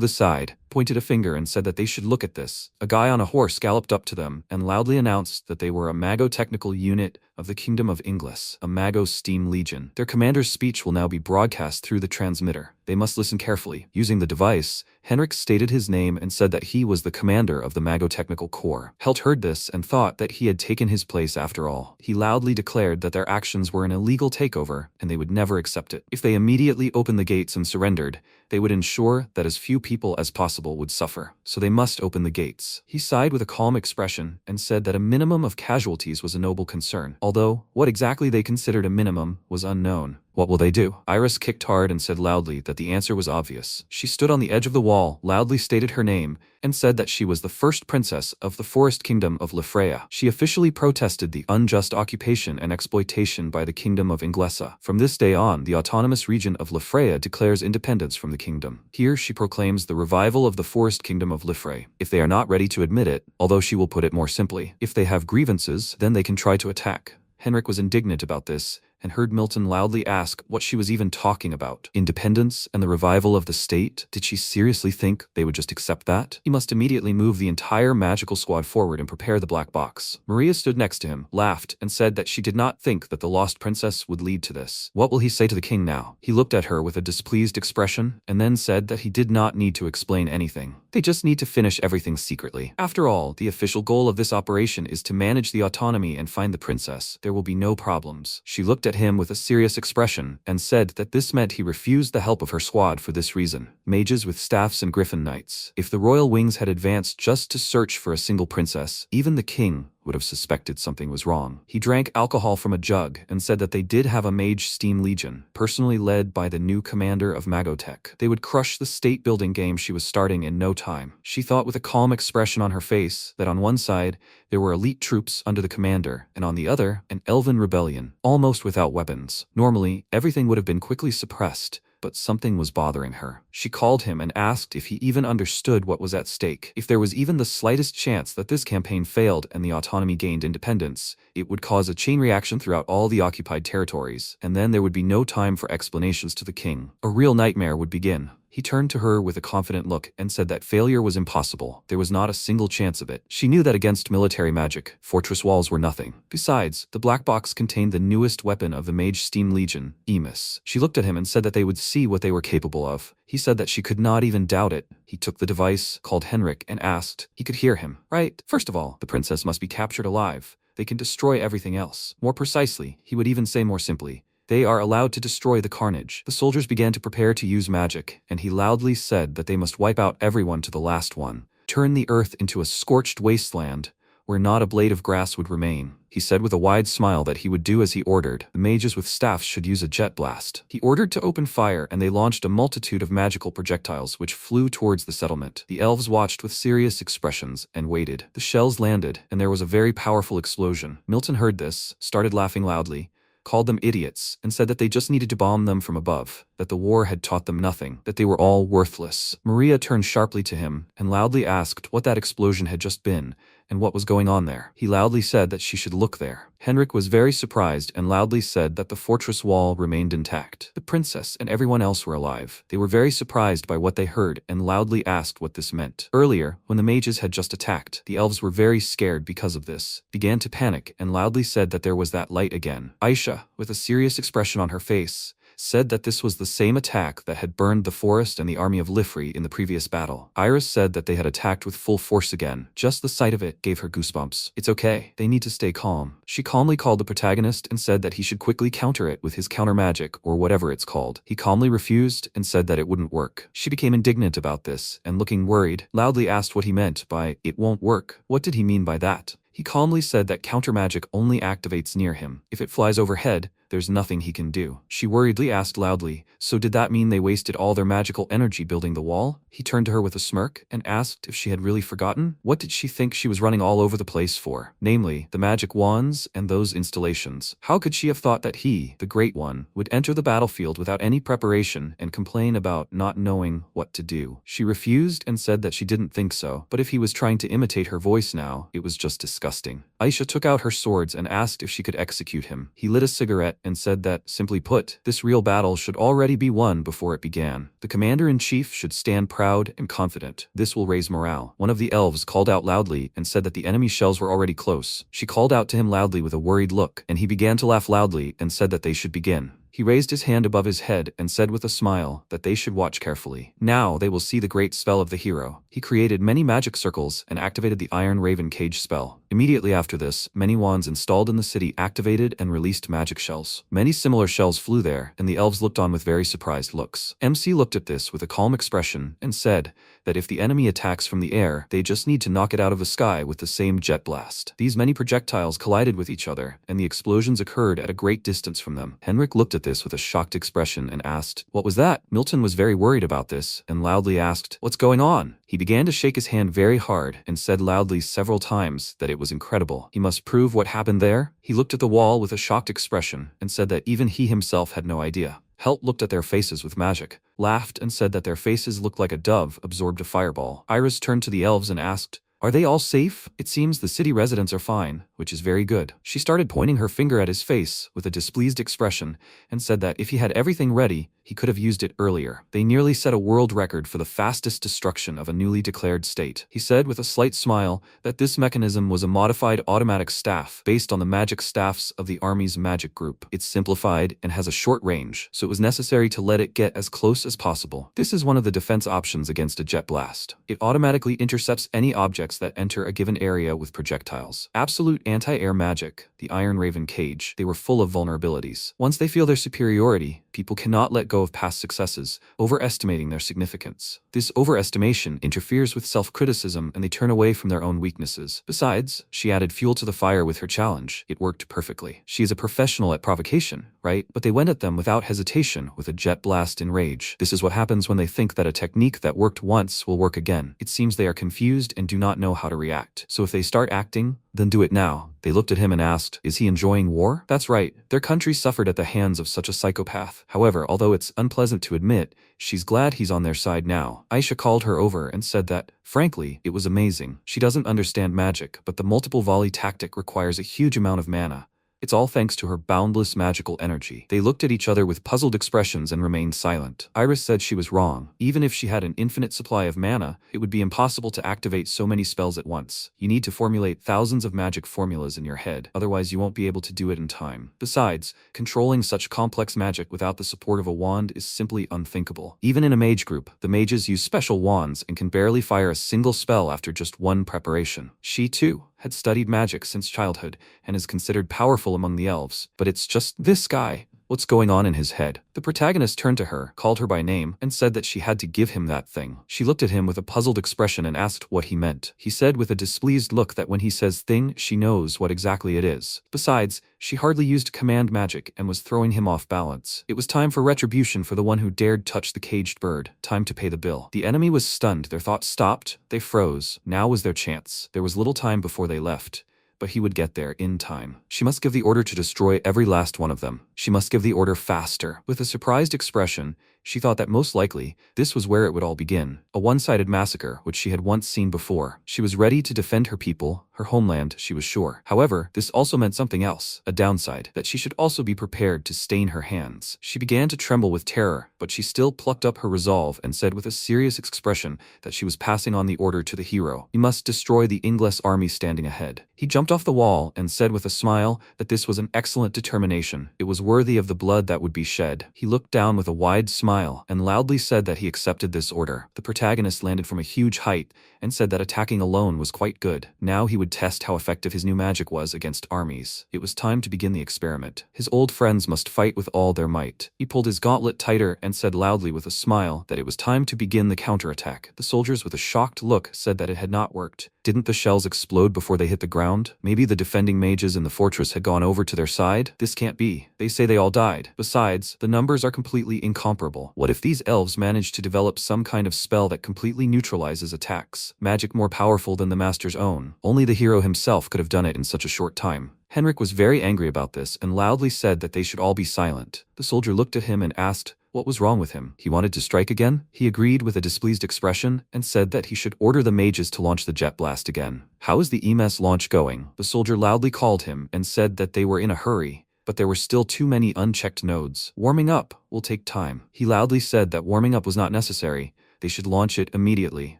the side, pointed a finger and said that they should look at this. A guy on a horse galloped up to them and loudly announced that they were a Mago technical unit of the Kingdom of Inglis, a Mago Steam Legion. Their commander's speech will now be broadcast through the transmitter. They must listen carefully. Using the device, Henrik stated his name and said that he was the commander of the Mago Technical Corps. Helt heard this and thought that he had taken his place after all. He loudly declared that their actions were an illegal takeover and they would never accept it. If they immediately opened the gates and surrendered, they would ensure that as few people as possible would suffer, so they must open the gates. He sighed with a calm expression and said that a minimum of casualties was a noble concern, although what exactly they considered a minimum was unknown. What will they do? Iris kicked hard and said loudly that the answer was obvious. She stood on the edge of the wall, loudly stated her name, and said that she was the first princess of the Forest Kingdom of Lefreya. She officially protested the unjust occupation and exploitation by the Kingdom of Inglesa. From this day on, the autonomous region of Lefreya declares independence from the kingdom. Here she proclaims the revival of the Forest Kingdom of Lefrey. If they are not ready to admit it, although she will put it more simply, if they have grievances, then they can try to attack. Henrik was indignant about this, and heard Milton loudly ask what she was even talking about. Independence and the revival of the state? Did she seriously think they would just accept that? He must immediately move the entire magical squad forward and prepare the black box. Maria stood next to him, laughed, and said that she did not think that the lost princess would lead to this. What will he say to the king now? He looked at her with a displeased expression, and then said that he did not need to explain anything. They just need to finish everything secretly. After all, the official goal of this operation is to manage the autonomy and find the princess. There will be no problems. She looked at him with a serious expression and said that this meant he refused the help of her squad for this reason. Mages with staffs and griffin knights. If the royal wings had advanced just to search for a single princess, even the king would have suspected something was wrong. He drank alcohol from a jug and said that they did have a mage steam legion, personally led by the new commander of Magotech. They would crush the state-building game she was starting in no time. She thought with a calm expression on her face that on one side, there were elite troops under the commander, and on the other, an elven rebellion, almost without weapons. Normally, everything would have been quickly suppressed, but something was bothering her. She called him and asked if he even understood what was at stake. If there was even the slightest chance that this campaign failed and the autonomy gained independence, it would cause a chain reaction throughout all the occupied territories, and then there would be no time for explanations to the king. A real nightmare would begin. He turned to her with a confident look and said that failure was impossible. There was not a single chance of it. She knew that against military magic, fortress walls were nothing. Besides, the black box contained the newest weapon of the Mage Steam Legion, Emis. She looked at him and said that they would see what they were capable of. He said that she could not even doubt it. He took the device, called Henrik, and asked. He could hear him. Right. First of all, the princess must be captured alive. They can destroy everything else. More precisely, he would even say more simply, they are allowed to destroy the carnage. The soldiers began to prepare to use magic, and he loudly said that they must wipe out everyone to the last one, turn the earth into a scorched wasteland, where not a blade of grass would remain. He said with a wide smile that he would do as he ordered. The mages with staffs should use a jet blast. He ordered to open fire, and they launched a multitude of magical projectiles which flew towards the settlement. The elves watched with serious expressions and waited. The shells landed, and there was a very powerful explosion. Milton heard this, started laughing loudly, called them idiots, and said that they just needed to bomb them from above, that the war had taught them nothing, that they were all worthless. Maria turned sharply to him and loudly asked what that explosion had just been and what was going on there. He loudly said that she should look there. Henrik was very surprised and loudly said that the fortress wall remained intact. The princess and everyone else were alive. They were very surprised by what they heard and loudly asked what this meant. Earlier, when the mages had just attacked, the elves were very scared because of this, began to panic and loudly said that there was that light again. Aisha, with a serious expression on her face, said that this was the same attack that had burned the forest and the army of Lifrey in the previous battle. Iris said that they had attacked with full force again. Just the sight of it gave her goosebumps. It's okay. They need to stay calm. She calmly called the protagonist and said that he should quickly counter it with his counter magic or whatever it's called. He calmly refused and said that it wouldn't work. She became indignant about this and, looking worried, loudly asked what he meant by "it won't work." What did he mean by that? He calmly said that counter magic only activates near him. If it flies overhead, there's nothing he can do. She worriedly asked loudly, so did that mean they wasted all their magical energy building the wall? He turned to her with a smirk and asked if she had really forgotten. What did she think she was running all over the place for? Namely, the magic wands and those installations. How could she have thought that he, the Great One, would enter the battlefield without any preparation and complain about not knowing what to do? She refused and said that she didn't think so, but if he was trying to imitate her voice now, it was just disgusting. Aisha took out her swords and asked if she could execute him. He lit a cigarette and said that, simply put, this real battle should already be won before it began. The commander-in-chief should stand proud and confident. This will raise morale. One of the elves called out loudly and said that the enemy shells were already close. She called out to him loudly with a worried look, and he began to laugh loudly and said that they should begin. He raised his hand above his head and said with a smile that they should watch carefully. Now they will see the great spell of the hero. He created many magic circles and activated the Iron Raven Cage spell. Immediately after this, many wands installed in the city activated and released magic shells. Many similar shells flew there, and the elves looked on with very surprised looks. MC looked at this with a calm expression and said that if the enemy attacks from the air, they just need to knock it out of the sky with the same jet blast. These many projectiles collided with each other, and the explosions occurred at a great distance from them. Henrik looked at this with a shocked expression and asked, "What was that?" Milton was very worried about this and loudly asked, "What's going on?" He began to shake his hand very hard and said loudly several times that it was incredible. He must prove what happened there. He looked at the wall with a shocked expression and said that even he himself had no idea. Helt looked at their faces with magic, laughed and said that their faces looked like a dove absorbed a fireball. Iris turned to the elves and asked, "Are they all safe? It seems the city residents are fine, which is very good." She started pointing her finger at his face with a displeased expression and said that if he had everything ready, he could have used it earlier. They nearly set a world record for the fastest destruction of a newly declared state. He said with a slight smile that this mechanism was a modified automatic staff based on the magic staffs of the army's magic group. It's simplified and has a short range, so it was necessary to let it get as close as possible. This is one of the defense options against a jet blast. It automatically intercepts any objects that enter a given area with projectiles. Absolute anti-air magic, the Iron Raven Cage, they were full of vulnerabilities. Once they feel their superiority, people cannot let go of past successes, overestimating their significance. This overestimation interferes with self-criticism and they turn away from their own weaknesses. Besides, she added fuel to the fire with her challenge. It worked perfectly. She is a professional at provocation, right? But they went at them without hesitation with a jet blast in rage. This is what happens when they think that a technique that worked once will work again. It seems they are confused and do not know how to react. So if they start acting, then do it now. They looked at him and asked, "Is he enjoying war?" That's right, their country suffered at the hands of such a psychopath. However, although it's unpleasant to admit, she's glad he's on their side now. Aisha called her over and said that, frankly, it was amazing. She doesn't understand magic, but the multiple volley tactic requires a huge amount of mana. It's all thanks to her boundless magical energy. They looked at each other with puzzled expressions and remained silent. Iris said she was wrong. Even if she had an infinite supply of mana, it would be impossible to activate so many spells at once. You need to formulate thousands of magic formulas in your head, otherwise you won't be able to do it in time. Besides, controlling such complex magic without the support of a wand is simply unthinkable. Even in a mage group, the mages use special wands and can barely fire a single spell after just one preparation. She, too, had studied magic since childhood and is considered powerful among the elves. But it's just this guy. What's going on in his head? The protagonist turned to her, called her by name, and said that she had to give him that thing. She looked at him with a puzzled expression and asked what he meant. He said with a displeased look that when he says thing, she knows what exactly it is. Besides, she hardly used command magic and was throwing him off balance. It was time for retribution for the one who dared touch the caged bird. Time to pay the bill. The enemy was stunned. Their thoughts stopped. They froze. Now was their chance. There was little time before they left. But he would get there in time. She must give the order to destroy every last one of them. She must give the order faster. With a surprised expression, she thought that most likely, this was where it would all begin. A one-sided massacre, which she had once seen before. She was ready to defend her people, her homeland, she was sure. However, this also meant something else, a downside, that she should also be prepared to stain her hands. She began to tremble with terror, but she still plucked up her resolve and said with a serious expression that she was passing on the order to the hero. He must destroy the Ingles army standing ahead. He jumped off the wall and said with a smile that this was an excellent determination. It was worthy of the blood that would be shed. He looked down with a wide smile and loudly said that he accepted this order. The protagonist landed from a huge height and said that attacking alone was quite good. Now he would test how effective his new magic was against armies. It was time to begin the experiment. His old friends must fight with all their might. He pulled his gauntlet tighter and said loudly with a smile that it was time to begin the counterattack. The soldiers with a shocked look said that it had not worked. Didn't the shells explode before they hit the ground? Maybe the defending mages in the fortress had gone over to their side? This can't be. They say they all died. Besides, the numbers are completely incomparable. What if these elves managed to develop some kind of spell that completely neutralizes attacks? Magic more powerful than the master's own. Only the hero himself could have done it in such a short time. Henrik was very angry about this and loudly said that they should all be silent. The soldier looked at him and asked what was wrong with him. He wanted to strike again? He agreed with a displeased expression and said that he should order the mages to launch the jet blast again. How is the EMS launch going? The soldier loudly called him and said that they were in a hurry, but there were still too many unchecked nodes. Warming up will take time. He loudly said that warming up was not necessary. They should launch it immediately.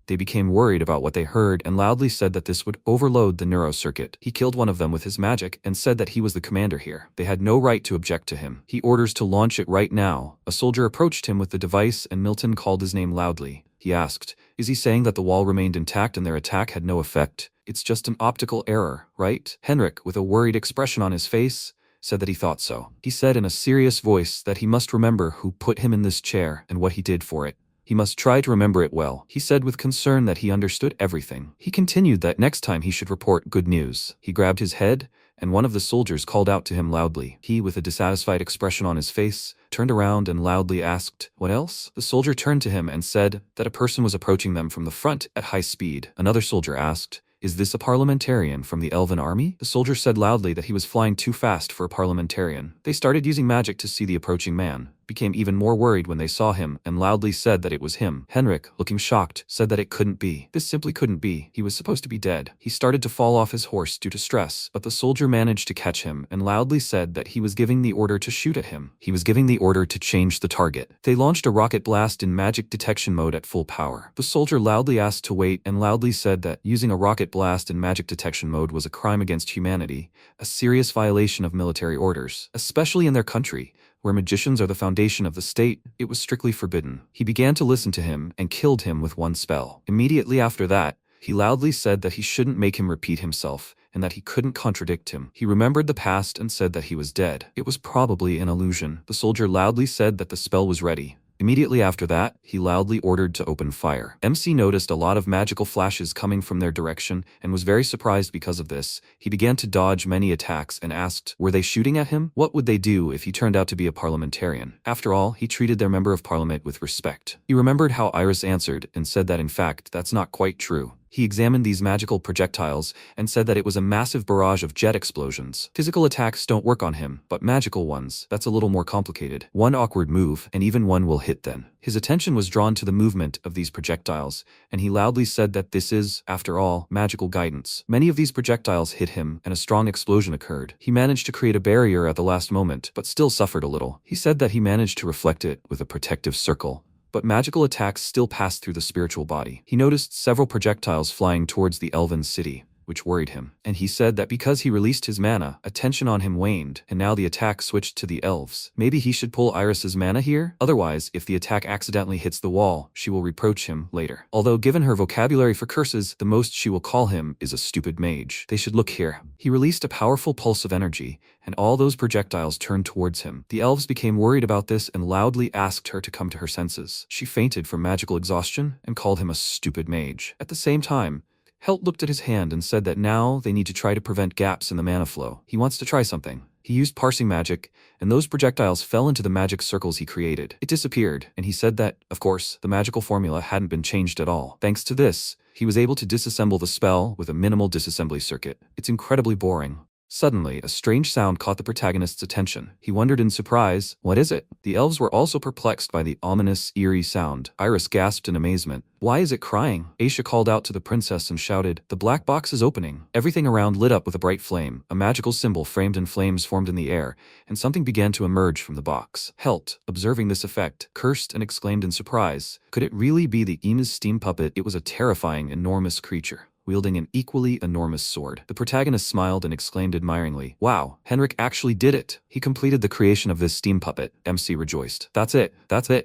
They became worried about what they heard and loudly said that this would overload the neurocircuit. He killed one of them with his magic and said that he was the commander here. They had no right to object to him. He orders to launch it right now. A soldier approached him with the device and Milton called his name loudly. He asked, "Is he saying that the wall remained intact and their attack had no effect? It's just an optical error, right?" Henrik, with a worried expression on his face, said that he thought so. He said in a serious voice that he must remember who put him in this chair and what he did for it. He must try to remember it well. He said with concern that he understood everything. He continued that next time he should report good news. He grabbed his head, and one of the soldiers called out to him loudly. He, with a dissatisfied expression on his face, turned around and loudly asked, "What else?" The soldier turned to him and said that a person was approaching them from the front at high speed. Another soldier asked, "Is this a parliamentarian from the elven army?" The soldier said loudly that he was flying too fast for a parliamentarian. They started using magic to see the approaching man, became even more worried when they saw him, and loudly said that it was him. Henrik, looking shocked, said that it couldn't be. This simply couldn't be. He was supposed to be dead. He started to fall off his horse due to stress, but the soldier managed to catch him and loudly said that he was giving the order to shoot at him. He was giving the order to change the target. They launched a rocket blast in magic detection mode at full power. The soldier loudly asked to wait and loudly said that using a rocket blast in magic detection mode was a crime against humanity, a serious violation of military orders, especially in their country, where magicians are the foundation of the state. It was strictly forbidden. He began to listen to him and killed him with one spell. Immediately after that, he loudly said that he shouldn't make him repeat himself and that he couldn't contradict him. He remembered the past and said that he was dead. It was probably an illusion. The soldier loudly said that the spell was ready. Immediately after that, he loudly ordered to open fire. MC noticed a lot of magical flashes coming from their direction and was very surprised because of this. He began to dodge many attacks and asked, were they shooting at him? What would they do if he turned out to be a parliamentarian? After all, he treated their member of parliament with respect. He remembered how Iris answered and said that in fact, that's not quite true. He examined these magical projectiles and said that it was a massive barrage of jet explosions. Physical attacks don't work on him, but magical ones, that's a little more complicated. One awkward move, and even one will hit then. His attention was drawn to the movement of these projectiles, and he loudly said that this is, after all, magical guidance. Many of these projectiles hit him, and a strong explosion occurred. He managed to create a barrier at the last moment, but still suffered a little. He said that he managed to reflect it with a protective circle, but magical attacks still passed through the spiritual body. He noticed several projectiles flying towards the elven city, which worried him. And he said that because he released his mana, attention on him waned, and now the attack switched to the elves. Maybe he should pull Iris's mana here? Otherwise, if the attack accidentally hits the wall, she will reproach him later. Although given her vocabulary for curses, the most she will call him is a stupid mage. They should look here. He released a powerful pulse of energy, and all those projectiles turned towards him. The elves became worried about this and loudly asked her to come to her senses. She fainted from magical exhaustion and called him a stupid mage. At the same time, Helt looked at his hand and said that now they need to try to prevent gaps in the mana flow. He wants to try something. He used parsing magic, and those projectiles fell into the magic circles he created. It disappeared, and he said that, of course, the magical formula hadn't been changed at all. Thanks to this, he was able to disassemble the spell with a minimal disassembly circuit. It's incredibly boring. Suddenly, a strange sound caught the protagonist's attention. He wondered in surprise, what is it? The elves were also perplexed by the ominous, eerie sound. Iris gasped in amazement. Why is it crying? Aisha called out to the princess and shouted, the black box is opening. Everything around lit up with a bright flame. A magical symbol framed in flames formed in the air, and something began to emerge from the box. Helt, observing this effect, cursed and exclaimed in surprise. Could it really be the Ema's steam puppet? It was a terrifying, enormous creature, wielding an equally enormous sword. The protagonist smiled and exclaimed admiringly, wow, Henrik actually did it. He completed the creation of this steam puppet. MC rejoiced. That's it.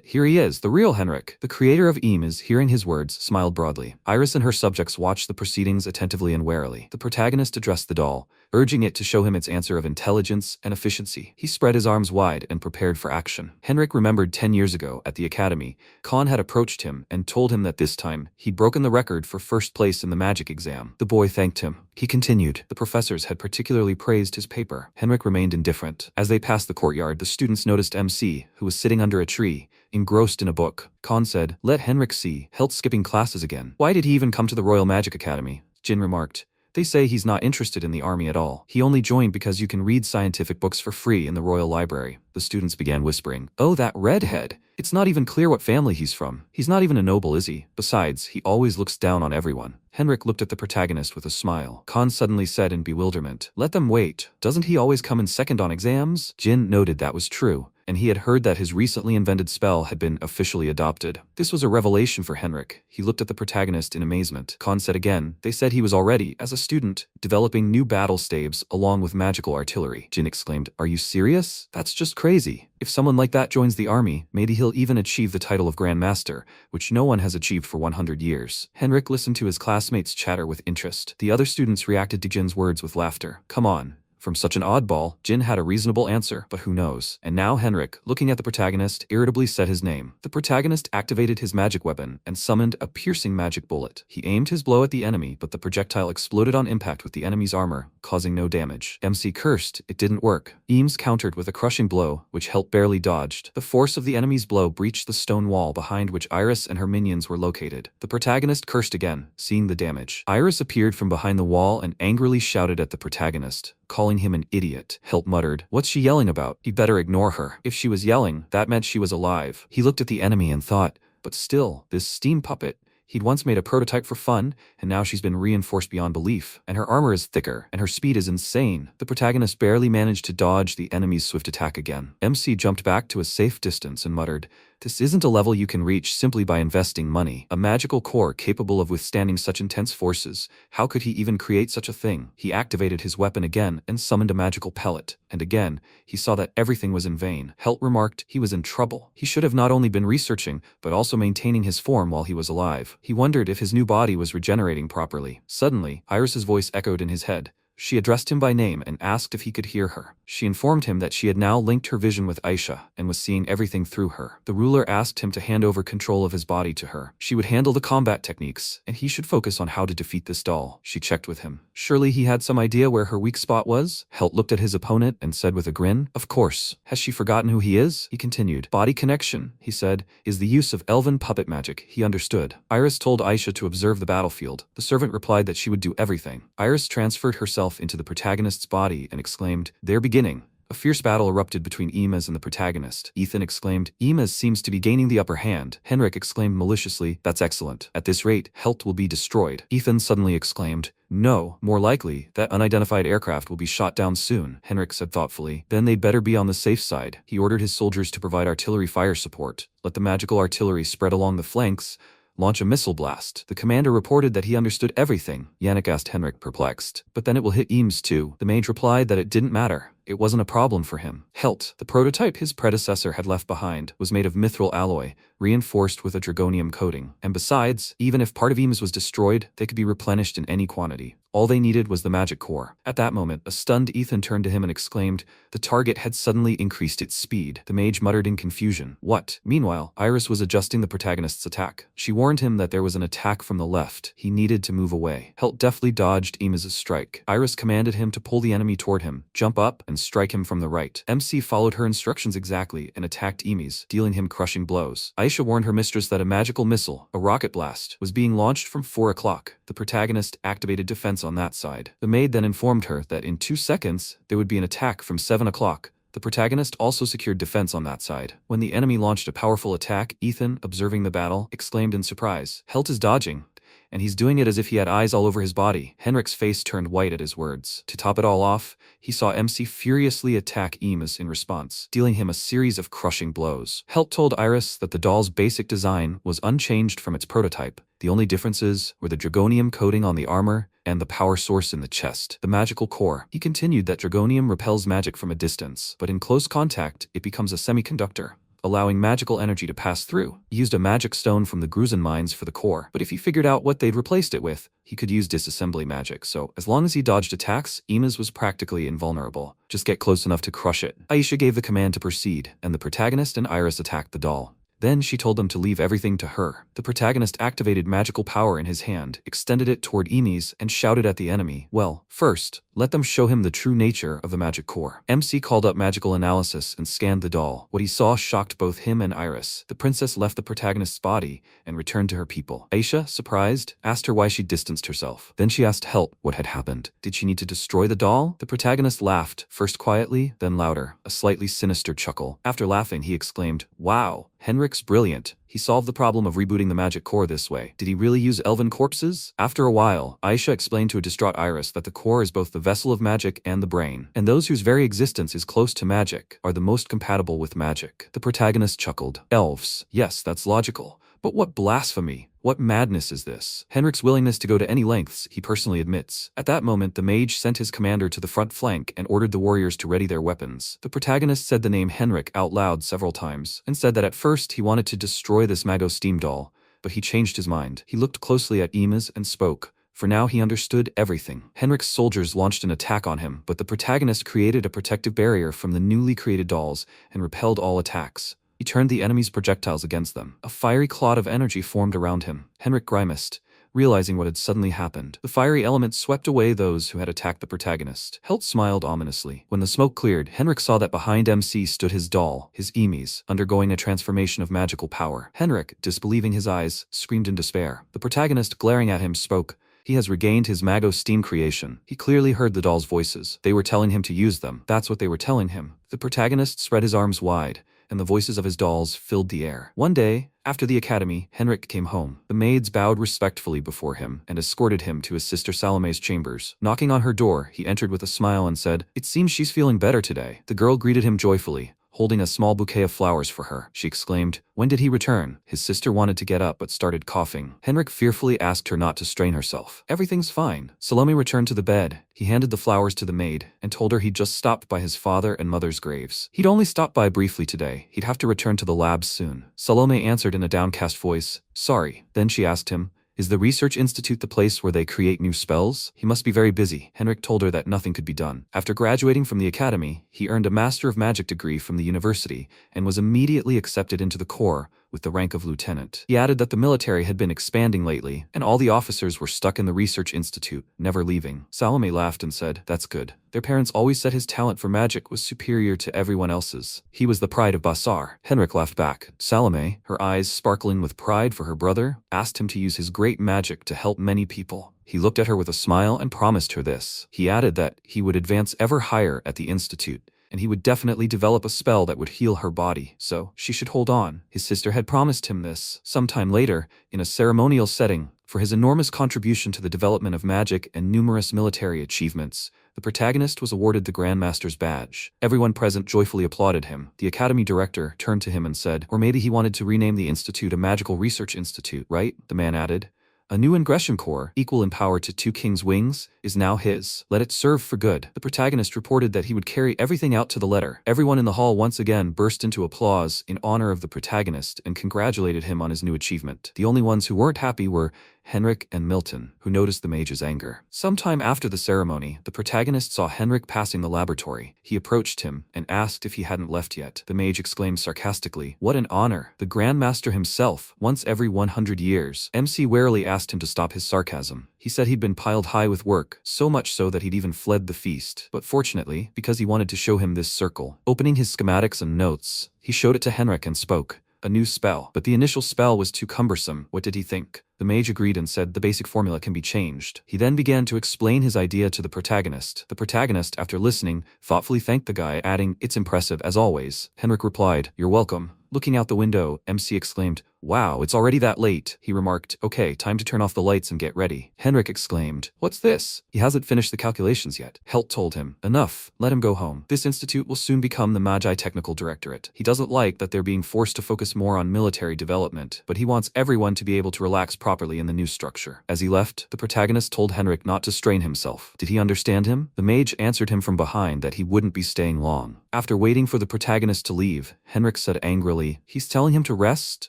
Here he is, the real Henrik. The creator of Emes, hearing his words, smiled broadly. Iris and her subjects watched the proceedings attentively and warily. The protagonist addressed the doll, urging it to show him its answer of intelligence and efficiency. He spread his arms wide and prepared for action. Henrik remembered 10 years ago at the academy, Khan had approached him and told him that this time he'd broken the record for first place in the magic exam. The boy thanked him. He continued. The professors had particularly praised his paper. Henrik remained indifferent. As they passed the courtyard, the students noticed MC, who was sitting under a tree, engrossed in a book. Khan said, "Let Henrik see. Helt skipping classes again. Why did he even come to the Royal Magic Academy?" Jin remarked. "They say he's not interested in the army at all. He only joined because you can read scientific books for free in the Royal Library." The students began whispering. "Oh, that redhead. It's not even clear what family he's from. He's not even a noble, is he? Besides, he always looks down on everyone." Henrik looked at the protagonist with a smile. Khan suddenly said in bewilderment, "Let them wait. Doesn't he always come in second on exams?" Jin noted that was true, and he had heard that his recently invented spell had been officially adopted. This was a revelation for Henrik. He looked at the protagonist in amazement. Khan said again, "They said he was already, as a student, developing new battle staves along with magical artillery." Jin exclaimed, "Are you serious? That's just crazy. If someone like that joins the army, maybe he'll even achieve the title of Grand Master, which no one has achieved for 100 years. Henrik listened to his classmates' chatter with interest. The other students reacted to Jin's words with laughter. Come on. From such an oddball, Jin had a reasonable answer, but who knows? And now Henrik, looking at the protagonist, irritably said his name. The protagonist activated his magic weapon and summoned a piercing magic bullet. He aimed his blow at the enemy, but the projectile exploded on impact with the enemy's armor, causing no damage. MC cursed. It didn't work. Eames countered with a crushing blow, which Helt barely dodged. The force of the enemy's blow breached the stone wall behind which Iris and her minions were located. The protagonist cursed again, seeing the damage. Iris appeared from behind the wall and angrily shouted at the protagonist, calling him an idiot. Helt muttered, "What's she yelling about? He'd better ignore her." If she was yelling, that meant she was alive. He looked at the enemy and thought, but still, this steam puppet. He'd once made a prototype for fun, and now she's been reinforced beyond belief, and her armor is thicker, and her speed is insane. The protagonist barely managed to dodge the enemy's swift attack again. MC jumped back to a safe distance and muttered, "This isn't a level you can reach simply by investing money. A magical core capable of withstanding such intense forces. How could he even create such a thing?" He activated his weapon again and summoned a magical pellet, and again, he saw that everything was in vain. Helt remarked he was in trouble. He should have not only been researching, but also maintaining his form while he was alive. He wondered if his new body was regenerating properly. Suddenly, Iris's voice echoed in his head. She addressed him by name and asked if he could hear her. She informed him that she had now linked her vision with Aisha and was seeing everything through her. The ruler asked him to hand over control of his body to her. She would handle the combat techniques, and he should focus on how to defeat this doll. She checked with him. Surely he had some idea where her weak spot was? Helt looked at his opponent and said with a grin, "Of course. Has she forgotten who he is?" He continued. "Body connection," he said, "is the use of elven puppet magic." He understood. Iris told Aisha to observe the battlefield. The servant replied that she would do everything. Iris transferred herself into the protagonist's body and exclaimed, "They're beginning." A fierce battle erupted between Emas and the protagonist. Ethan exclaimed, "Emas seems to be gaining the upper hand." Henrik exclaimed maliciously, "That's excellent. At this rate, Helt will be destroyed." Ethan suddenly exclaimed, "No, more likely, that unidentified aircraft will be shot down soon." Henrik said thoughtfully, "Then they'd better be on the safe side." He ordered his soldiers to provide artillery fire support. Let the magical artillery spread along the flanks. Launch a missile blast. The commander reported that he understood everything. Yannick asked Henrik, perplexed. "But then it will hit Eames too." The mage replied that it didn't matter. It wasn't a problem for him. Helt, the prototype his predecessor had left behind, was made of mithril alloy, reinforced with a dragonium coating. And besides, even if part of Eames was destroyed, they could be replenished in any quantity. All they needed was the magic core. At that moment, a stunned Ethan turned to him and exclaimed, the target had suddenly increased its speed. The mage muttered in confusion, "What?" Meanwhile, Iris was adjusting the protagonist's attack. She warned him that there was an attack from the left. He needed to move away. Helt deftly dodged Eames' strike. Iris commanded him to pull the enemy toward him, jump up, and strike him from the right. MC followed her instructions exactly and attacked Eames, dealing him crushing blows. Aisha warned her mistress that a magical missile, a rocket blast, was being launched from 4 o'clock. The protagonist activated defense on that side. The maid then informed her that in 2 seconds, there would be an attack from 7 o'clock. The protagonist also secured defense on that side. When the enemy launched a powerful attack, Ethan, observing the battle, exclaimed in surprise, "Helt is dodging. And he's doing it as if he had eyes all over his body." Henrik's face turned white at his words. To top it all off, he saw MC furiously attack Eames in response, dealing him a series of crushing blows. Helt told Iris that the doll's basic design was unchanged from its prototype. The only differences were the dragonium coating on the armor and the power source in the chest, the magical core. He continued that dragonium repels magic from a distance, but in close contact, it becomes a semiconductor, allowing magical energy to pass through. He used a magic stone from the Grusin mines for the core, but if he figured out what they'd replaced it with, he could use disassembly magic, so as long as he dodged attacks, Eames was practically invulnerable. Just get close enough to crush it. Aisha gave the command to proceed, and the protagonist and Iris attacked the doll. Then she told them to leave everything to her. The protagonist activated magical power in his hand, extended it toward Emis, and shouted at the enemy, "Well, first, let them show him the true nature of the magic core." MC called up magical analysis and scanned the doll. What he saw shocked both him and Iris. The princess left the protagonist's body and returned to her people. Aisha, surprised, asked her why she distanced herself. Then she asked Help what had happened. Did she need to destroy the doll? The protagonist laughed, first quietly, then louder, a slightly sinister chuckle. After laughing, he exclaimed, "Wow, Henrik's brilliant. He solved the problem of rebooting the magic core this way. Did he really use elven corpses?" After a while, Aisha explained to a distraught Iris that the core is both the vessel of magic and the brain, and those whose very existence is close to magic are the most compatible with magic. The protagonist chuckled. "Elves. Yes, that's logical. But what blasphemy! What madness is this?" Henrik's willingness to go to any lengths, he personally admits. At that moment, the mage sent his commander to the front flank and ordered the warriors to ready their weapons. The protagonist said the name Henrik out loud several times, and said that at first he wanted to destroy this Mago steam doll, but he changed his mind. He looked closely at Emas and spoke. For now he understood everything. Henrik's soldiers launched an attack on him, but the protagonist created a protective barrier from the newly created dolls and repelled all attacks. He turned the enemy's projectiles against them. A fiery cloud of energy formed around him. Henrik grimaced, realizing what had suddenly happened. The fiery element swept away those who had attacked the protagonist. Helt smiled ominously. When the smoke cleared, Henrik saw that behind MC stood his doll, his Emis, undergoing a transformation of magical power. Henrik, disbelieving his eyes, screamed in despair. The protagonist, glaring at him, spoke. He has regained his Mago steam creation. He clearly heard the doll's voices. They were telling him to use them. That's what they were telling him. The protagonist spread his arms wide, and the voices of his dolls filled the air. One day, after the academy, Henrik came home. The maids bowed respectfully before him and escorted him to his sister Salome's chambers. Knocking on her door, he entered with a smile and said, "It seems she's feeling better today." The girl greeted him joyfully, holding a small bouquet of flowers for her. She exclaimed, "When did he return?" His sister wanted to get up but started coughing. Henrik fearfully asked her not to strain herself. "Everything's fine." Salome returned to the bed. He handed the flowers to the maid and told her he'd just stopped by his father and mother's graves. He'd only stopped by briefly today. He'd have to return to the labs soon. Salome answered in a downcast voice, "Sorry." Then she asked him, "Is the research institute the place where they create new spells?" He must be very busy. Henrik told her that nothing could be done. After graduating from the academy, he earned a Master of Magic degree from the university and was immediately accepted into the Corps with the rank of lieutenant. He added that the military had been expanding lately, and all the officers were stuck in the research institute, never leaving. Salome laughed and said, "That's good." Their parents always said his talent for magic was superior to everyone else's. He was the pride of Basar. Henrik laughed back. Salome, her eyes sparkling with pride for her brother, asked him to use his great magic to help many people. He looked at her with a smile and promised her this. He added that he would advance ever higher at the institute, and he would definitely develop a spell that would heal her body, so she should hold on. His sister had promised him this. Sometime later, in a ceremonial setting, for his enormous contribution to the development of magic and numerous military achievements, the protagonist was awarded the Grandmaster's badge. Everyone present joyfully applauded him. The academy director turned to him and said, "Or maybe he wanted to rename the institute a Magical Research Institute, right?" The man added, "A new ingression core, equal in power to 2 kings' wings, is now his. Let it serve for good." The protagonist reported that he would carry everything out to the letter. Everyone in the hall once again burst into applause in honor of the protagonist and congratulated him on his new achievement. The only ones who weren't happy were Henrik and Milton, who noticed the mage's anger. Sometime after the ceremony, the protagonist saw Henrik passing the laboratory. He approached him and asked if he hadn't left yet. The mage exclaimed sarcastically, "What an honor! The Grandmaster himself, once every 100 years. MC warily asked him to stop his sarcasm. He said he'd been piled high with work, so much so that he'd even fled the feast. But fortunately, because he wanted to show him this circle. Opening his schematics and notes, he showed it to Henrik and spoke. A new spell. But the initial spell was too cumbersome. What did he think? The mage agreed and said the basic formula can be changed. He then began to explain his idea to the protagonist. The protagonist, after listening, thoughtfully thanked the guy, adding, "It's impressive, as always." Henrik replied, "You're welcome." Looking out the window, MC exclaimed, "Wow, it's already that late." He remarked, "Okay, time to turn off the lights and get ready." Henrik exclaimed, "What's this? He hasn't finished the calculations yet." Helt told him, "Enough, let him go home. This institute will soon become the Magi Technical Directorate." He doesn't like that they're being forced to focus more on military development, but he wants everyone to be able to relax properly in the new structure. As he left, the protagonist told Henrik not to strain himself. Did he understand him? The mage answered him from behind that he wouldn't be staying long. After waiting for the protagonist to leave, Henrik said angrily, "He's telling him to rest?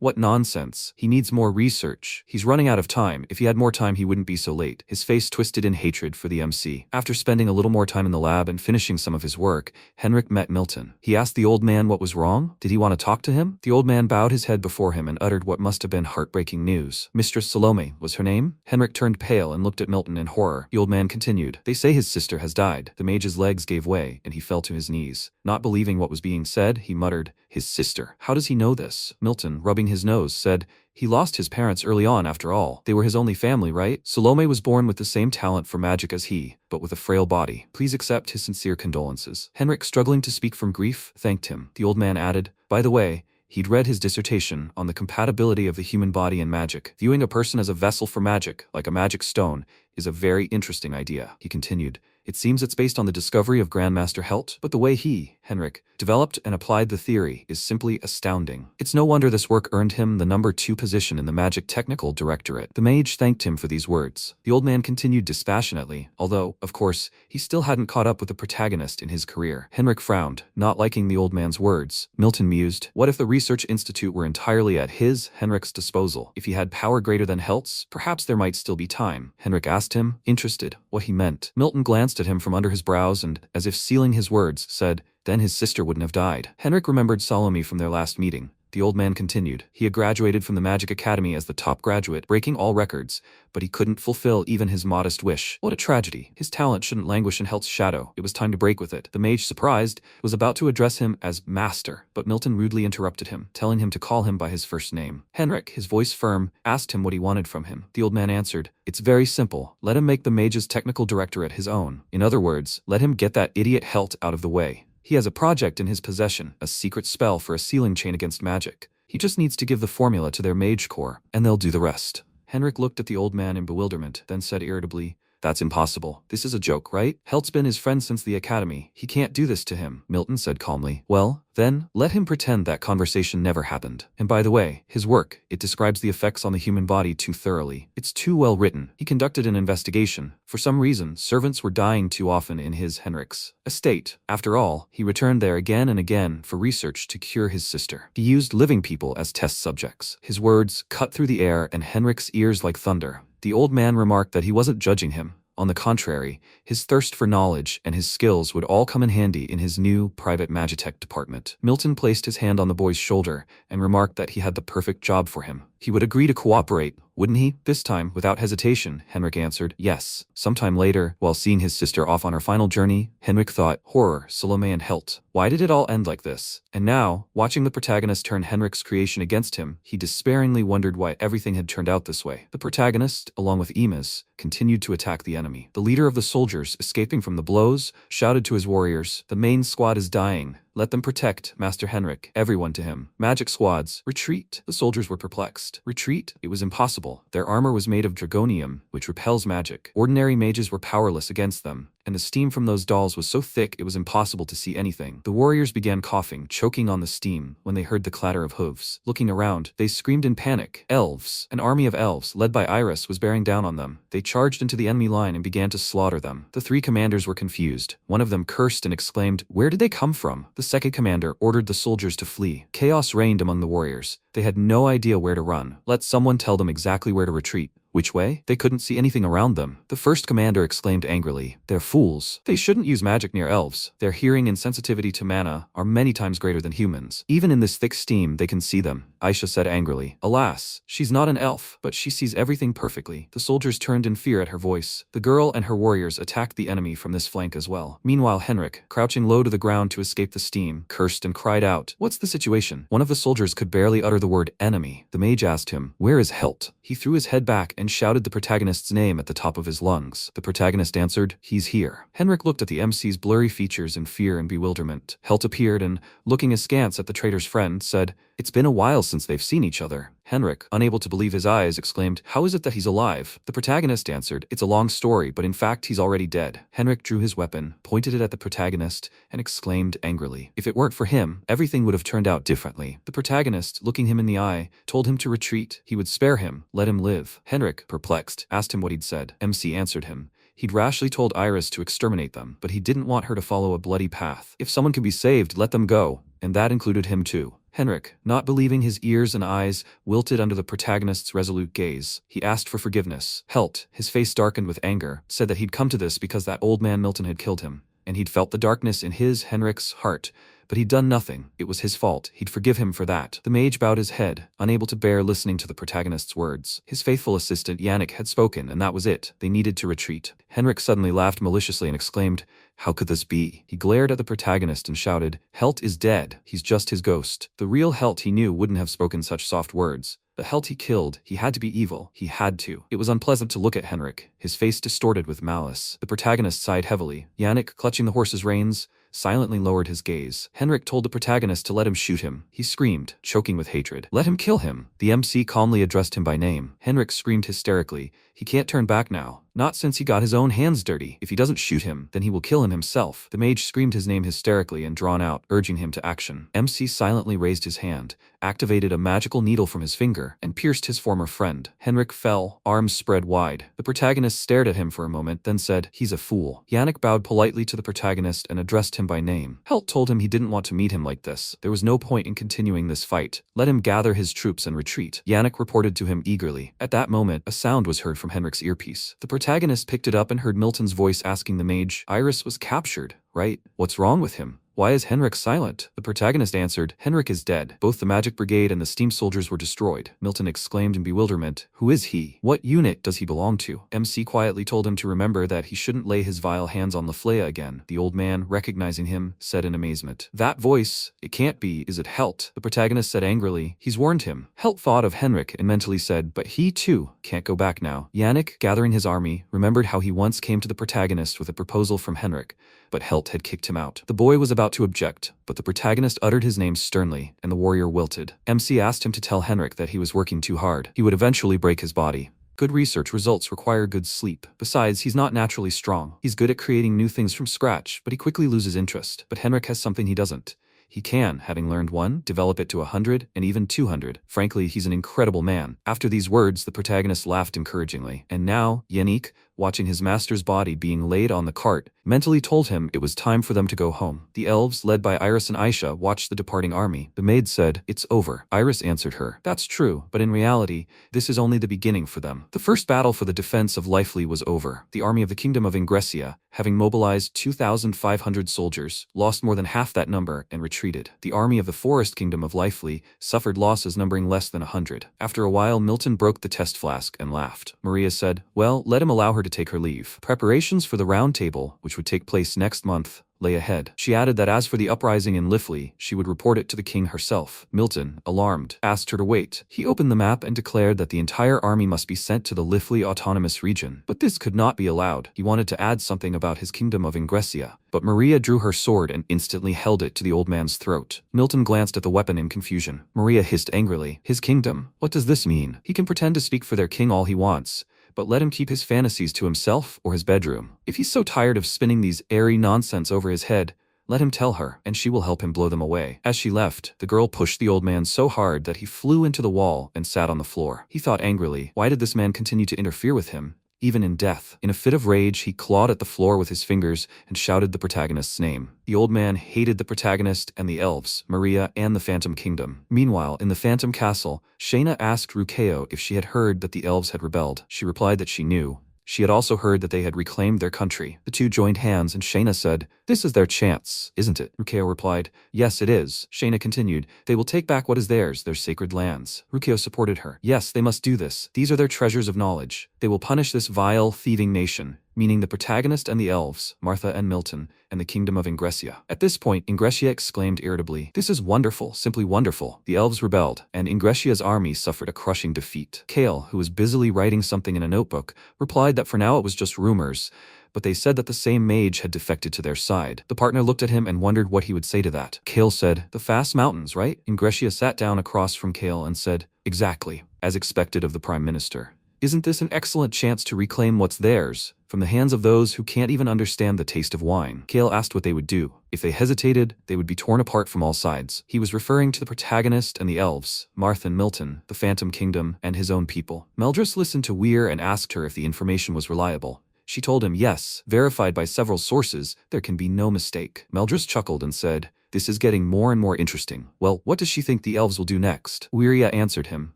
What nonsense." nonsense. He needs more research. He's running out of time. If he had more time, he wouldn't be so late. His face twisted in hatred for the MC. After spending a little more time in the lab and finishing some of his work, Henrik met Milton. He asked the old man what was wrong. Did he want to talk to him? The old man bowed his head before him and uttered what must have been heartbreaking news. Mistress Salome was her name? Henrik turned pale and looked at Milton in horror. The old man continued. They say his sister has died. The mage's legs gave way, and he fell to his knees. Not believing what was being said, he muttered, his sister. How does he know this? Milton, rubbing his nose, said, he lost his parents early on after all. They were his only family, right? Salome was born with the same talent for magic as he, but with a frail body. Please accept his sincere condolences. Henrik, struggling to speak from grief, thanked him. The old man added, by the way, he'd read his dissertation on the compatibility of the human body and magic. Viewing a person as a vessel for magic, like a magic stone, is a very interesting idea, he continued. It seems it's based on the discovery of Grandmaster Helt, but the way he, Henrik, developed and applied the theory is simply astounding. It's no wonder this work earned him the number 2 position in the Magic Technical Directorate. The mage thanked him for these words. The old man continued dispassionately, although, of course, he still hadn't caught up with the protagonist in his career. Henrik frowned, not liking the old man's words. Milton mused, what if the research institute were entirely at his, Henrik's, disposal? If he had power greater than Helt's, perhaps there might still be time. Henrik asked him, interested, what he meant. Milton glanced at him from under his brows and, as if sealing his words, said, then his sister wouldn't have died. Henrik remembered Salome from their last meeting. The old man continued. He had graduated from the Magic Academy as the top graduate, breaking all records, but he couldn't fulfill even his modest wish. What a tragedy. His talent shouldn't languish in Helt's shadow. It was time to break with it. The mage, surprised, was about to address him as master, but Milton rudely interrupted him, telling him to call him by his first name. Henrik, his voice firm, asked him what he wanted from him. The old man answered, it's very simple. Let him make the mage's technical directorate his own. In other words, let him get that idiot Helt out of the way. He has a project in his possession, a secret spell for a sealing chain against magic. He just needs to give the formula to their mage core, and they'll do the rest. Henrik looked at the old man in bewilderment, then said irritably, that's impossible. This is a joke, right? Helt's been his friend since the academy. He can't do this to him. Milton said calmly. Well, then, let him pretend that conversation never happened. And by the way, his work, it describes the effects on the human body too thoroughly. It's too well written. He conducted an investigation. For some reason, servants were dying too often in his, Henrik's, estate. After all, he returned there again and again for research to cure his sister. He used living people as test subjects. His words cut through the air and Henrik's ears like thunder. The old man remarked that he wasn't judging him. On the contrary, his thirst for knowledge and his skills would all come in handy in his new private Magitech department. Milton placed his hand on the boy's shoulder and remarked that he had the perfect job for him. He would agree to cooperate, wouldn't he? This time, without hesitation, Henrik answered, yes. Sometime later, while seeing his sister off on her final journey, Henrik thought, horror, Salome and Helt. Why did it all end like this? And now, watching the protagonist turn Henrik's creation against him, he despairingly wondered why everything had turned out this way. The protagonist, along with Emas, continued to attack the enemy. The leader of the soldiers, escaping from the blows, shouted to his warriors, the main squad is dying. Let them protect Master Henrik. Everyone to him. Magic squads. Retreat. The soldiers were perplexed. Retreat? It was impossible. Their armor was made of dragonium, which repels magic. Ordinary mages were powerless against them, and the steam from those dolls was so thick it was impossible to see anything. The warriors began coughing, choking on the steam, when they heard the clatter of hooves. Looking around, they screamed in panic. Elves. An army of elves, led by Iris, was bearing down on them. They charged into the enemy line and began to slaughter them. The 3 commanders were confused. One of them cursed and exclaimed, where did they come from? The second commander ordered the soldiers to flee. Chaos reigned among the warriors. They had no idea where to run. Let someone tell them exactly where to retreat. Which way? They couldn't see anything around them. The first commander exclaimed angrily, they're fools. They shouldn't use magic near elves. Their hearing and sensitivity to mana are many times greater than humans. Even in this thick steam, they can see them. Aisha said angrily, alas, she's not an elf, but she sees everything perfectly. The soldiers turned in fear at her voice. The girl and her warriors attacked the enemy from this flank as well. Meanwhile, Henrik, crouching low to the ground to escape the steam, cursed and cried out, what's the situation? One of the soldiers could barely utter the word enemy. The mage asked him, where is Helt? He threw his head back and shouted the protagonist's name at the top of his lungs. The protagonist answered, he's here. Henrik looked at the MC's blurry features in fear and bewilderment. Helt appeared and, looking askance at the traitor's friend, said, it's been a while since they've seen each other. Henrik, unable to believe his eyes, exclaimed, how is it that he's alive? The protagonist answered, it's a long story, but in fact he's already dead. Henrik drew his weapon, pointed it at the protagonist, and exclaimed angrily, if it weren't for him, everything would have turned out differently. The protagonist, looking him in the eye, told him to retreat. He would spare him, let him live. Henrik, perplexed, asked him what he'd said. MC answered him. He'd rashly told Iris to exterminate them, but he didn't want her to follow a bloody path. If someone can be saved, let them go. And that included him too. Henrik, not believing his ears and eyes, wilted under the protagonist's resolute gaze. He asked for forgiveness. Helt, his face darkened with anger, said that he'd come to this because that old man Milton had killed him, and he'd felt the darkness in his, Henrik's, heart. But he'd done nothing. It was his fault. He'd forgive him for that. The mage bowed his head, unable to bear listening to the protagonist's words. His faithful assistant Yannick had spoken, and that was it. They needed to retreat. Henrik suddenly laughed maliciously and exclaimed, "How could this be?" He glared at the protagonist and shouted, "Helt is dead. He's just his ghost." The real Helt he knew wouldn't have spoken such soft words. The Helt he killed, he had to be evil. He had to. It was unpleasant to look at Henrik, his face distorted with malice. The protagonist sighed heavily. Yannick, clutching the horse's reins, silently lowered his gaze. Henrik told the protagonist to let him shoot him. He screamed, choking with hatred. "Let him kill him." The MC calmly addressed him by name. Henrik screamed hysterically. He can't turn back now. Not since he got his own hands dirty. If he doesn't shoot him, then he will kill him himself. The mage screamed his name hysterically and drawn out, urging him to action. MC silently raised his hand, activated a magical needle from his finger, and pierced his former friend. Henrik fell, arms spread wide. The protagonist stared at him for a moment, then said, "He's a fool." Yannick bowed politely to the protagonist and addressed him by name. Helt told him he didn't want to meet him like this. There was no point in continuing this fight. Let him gather his troops and retreat. Yannick reported to him eagerly. At that moment, a sound was heard from Henrik's earpiece. The protagonist picked it up and heard Milton's voice asking the mage, "Iris was captured, right? What's wrong with him? Why is Henrik silent?" The protagonist answered, "Henrik is dead. Both the magic brigade and the steam soldiers were destroyed." Milton exclaimed in bewilderment, "Who is he? What unit does he belong to?" MC quietly told him to remember that he shouldn't lay his vile hands on Leflea again. The old man, recognizing him, said in amazement, "That voice, it can't be, is it Helt?" The protagonist said angrily, "He's warned him." Helt thought of Henrik and mentally said, "But he too can't go back now." Yannick, gathering his army, remembered how he once came to the protagonist with a proposal from Henrik, but Helt had kicked him out. The boy was about to object, but the protagonist uttered his name sternly, and the warrior wilted. MC asked him to tell Henrik that he was working too hard. He would eventually break his body. Good research results require good sleep. Besides, he's not naturally strong. He's good at creating new things from scratch, but he quickly loses interest. But Henrik has something he doesn't. He can, having learned 1, develop it to 100, and even 200. Frankly, he's an incredible man. After these words, the protagonist laughed encouragingly. And now, Yannick, watching his master's body being laid on the cart, mentally told him it was time for them to go home. The elves, led by Iris and Aisha, watched the departing army. The maid said, "It's over." Iris answered her, "That's true, but in reality, this is only the beginning for them." The first battle for the defense of Lifely was over. The army of the Kingdom of Ingressia, having mobilized 2,500 soldiers, lost more than half that number and retreated. The army of the Forest Kingdom of Lifely suffered losses numbering less than 100. After a while, Milton broke the test flask and laughed. Maria said, "Well, let him allow her to take her leave." Preparations for the round table, which would take place next month, lay ahead. She added that as for the uprising in Lifley, she would report it to the king herself. Milton, alarmed, asked her to wait. He opened the map and declared that the entire army must be sent to the Lifley Autonomous Region. But this could not be allowed. He wanted to add something about his kingdom of Ingressia. But Maria drew her sword and instantly held it to the old man's throat. Milton glanced at the weapon in confusion. Maria hissed angrily, "His kingdom? What does this mean? He can pretend to speak for their king all he wants, but let him keep his fantasies to himself or his bedroom. If he's so tired of spinning these airy nonsense over his head, let him tell her, and she will help him blow them away." As she left, the girl pushed the old man so hard that he flew into the wall and sat on the floor. He thought angrily, why did this man continue to interfere with him, even in death? In a fit of rage, he clawed at the floor with his fingers and shouted the protagonist's name. The old man hated the protagonist and the elves, Maria, and the Phantom Kingdom. Meanwhile, in the Phantom Castle, Shayna asked Rukeo if she had heard that the elves had rebelled. She replied that she knew. She had also heard that they had reclaimed their country. The two joined hands and Shayna said, "This is their chance, isn't it?" Rukeo replied, "Yes, it is." Shayna continued, "They will take back what is theirs, their sacred lands." Rukeo supported her. "Yes, they must do this. These are their treasures of knowledge. They will punish this vile, thieving nation," meaning the protagonist and the elves, Martha and Milton, and the kingdom of Ingressia. At this point, Ingressia exclaimed irritably, "This is wonderful, simply wonderful." The elves rebelled, and Ingressia's army suffered a crushing defeat. Kale, who was busily writing something in a notebook, replied that for now it was just rumors, but they said that the same mage had defected to their side. The partner looked at him and wondered what he would say to that. Kale said, "The Fast Mountains, right?" Ingressia sat down across from Kale and said, "Exactly, as expected of the Prime Minister. Isn't this an excellent chance to reclaim what's theirs, from the hands of those who can't even understand the taste of wine?" Kale asked what they would do. If they hesitated, they would be torn apart from all sides. He was referring to the protagonist and the elves, Martha and Milton, the Phantom Kingdom, and his own people. Meldris listened to Weir and asked her if the information was reliable. She told him yes, verified by several sources, there can be no mistake. Meldris chuckled and said, This is getting more and more interesting. Well, what does she think the elves will do next? Wiria answered him.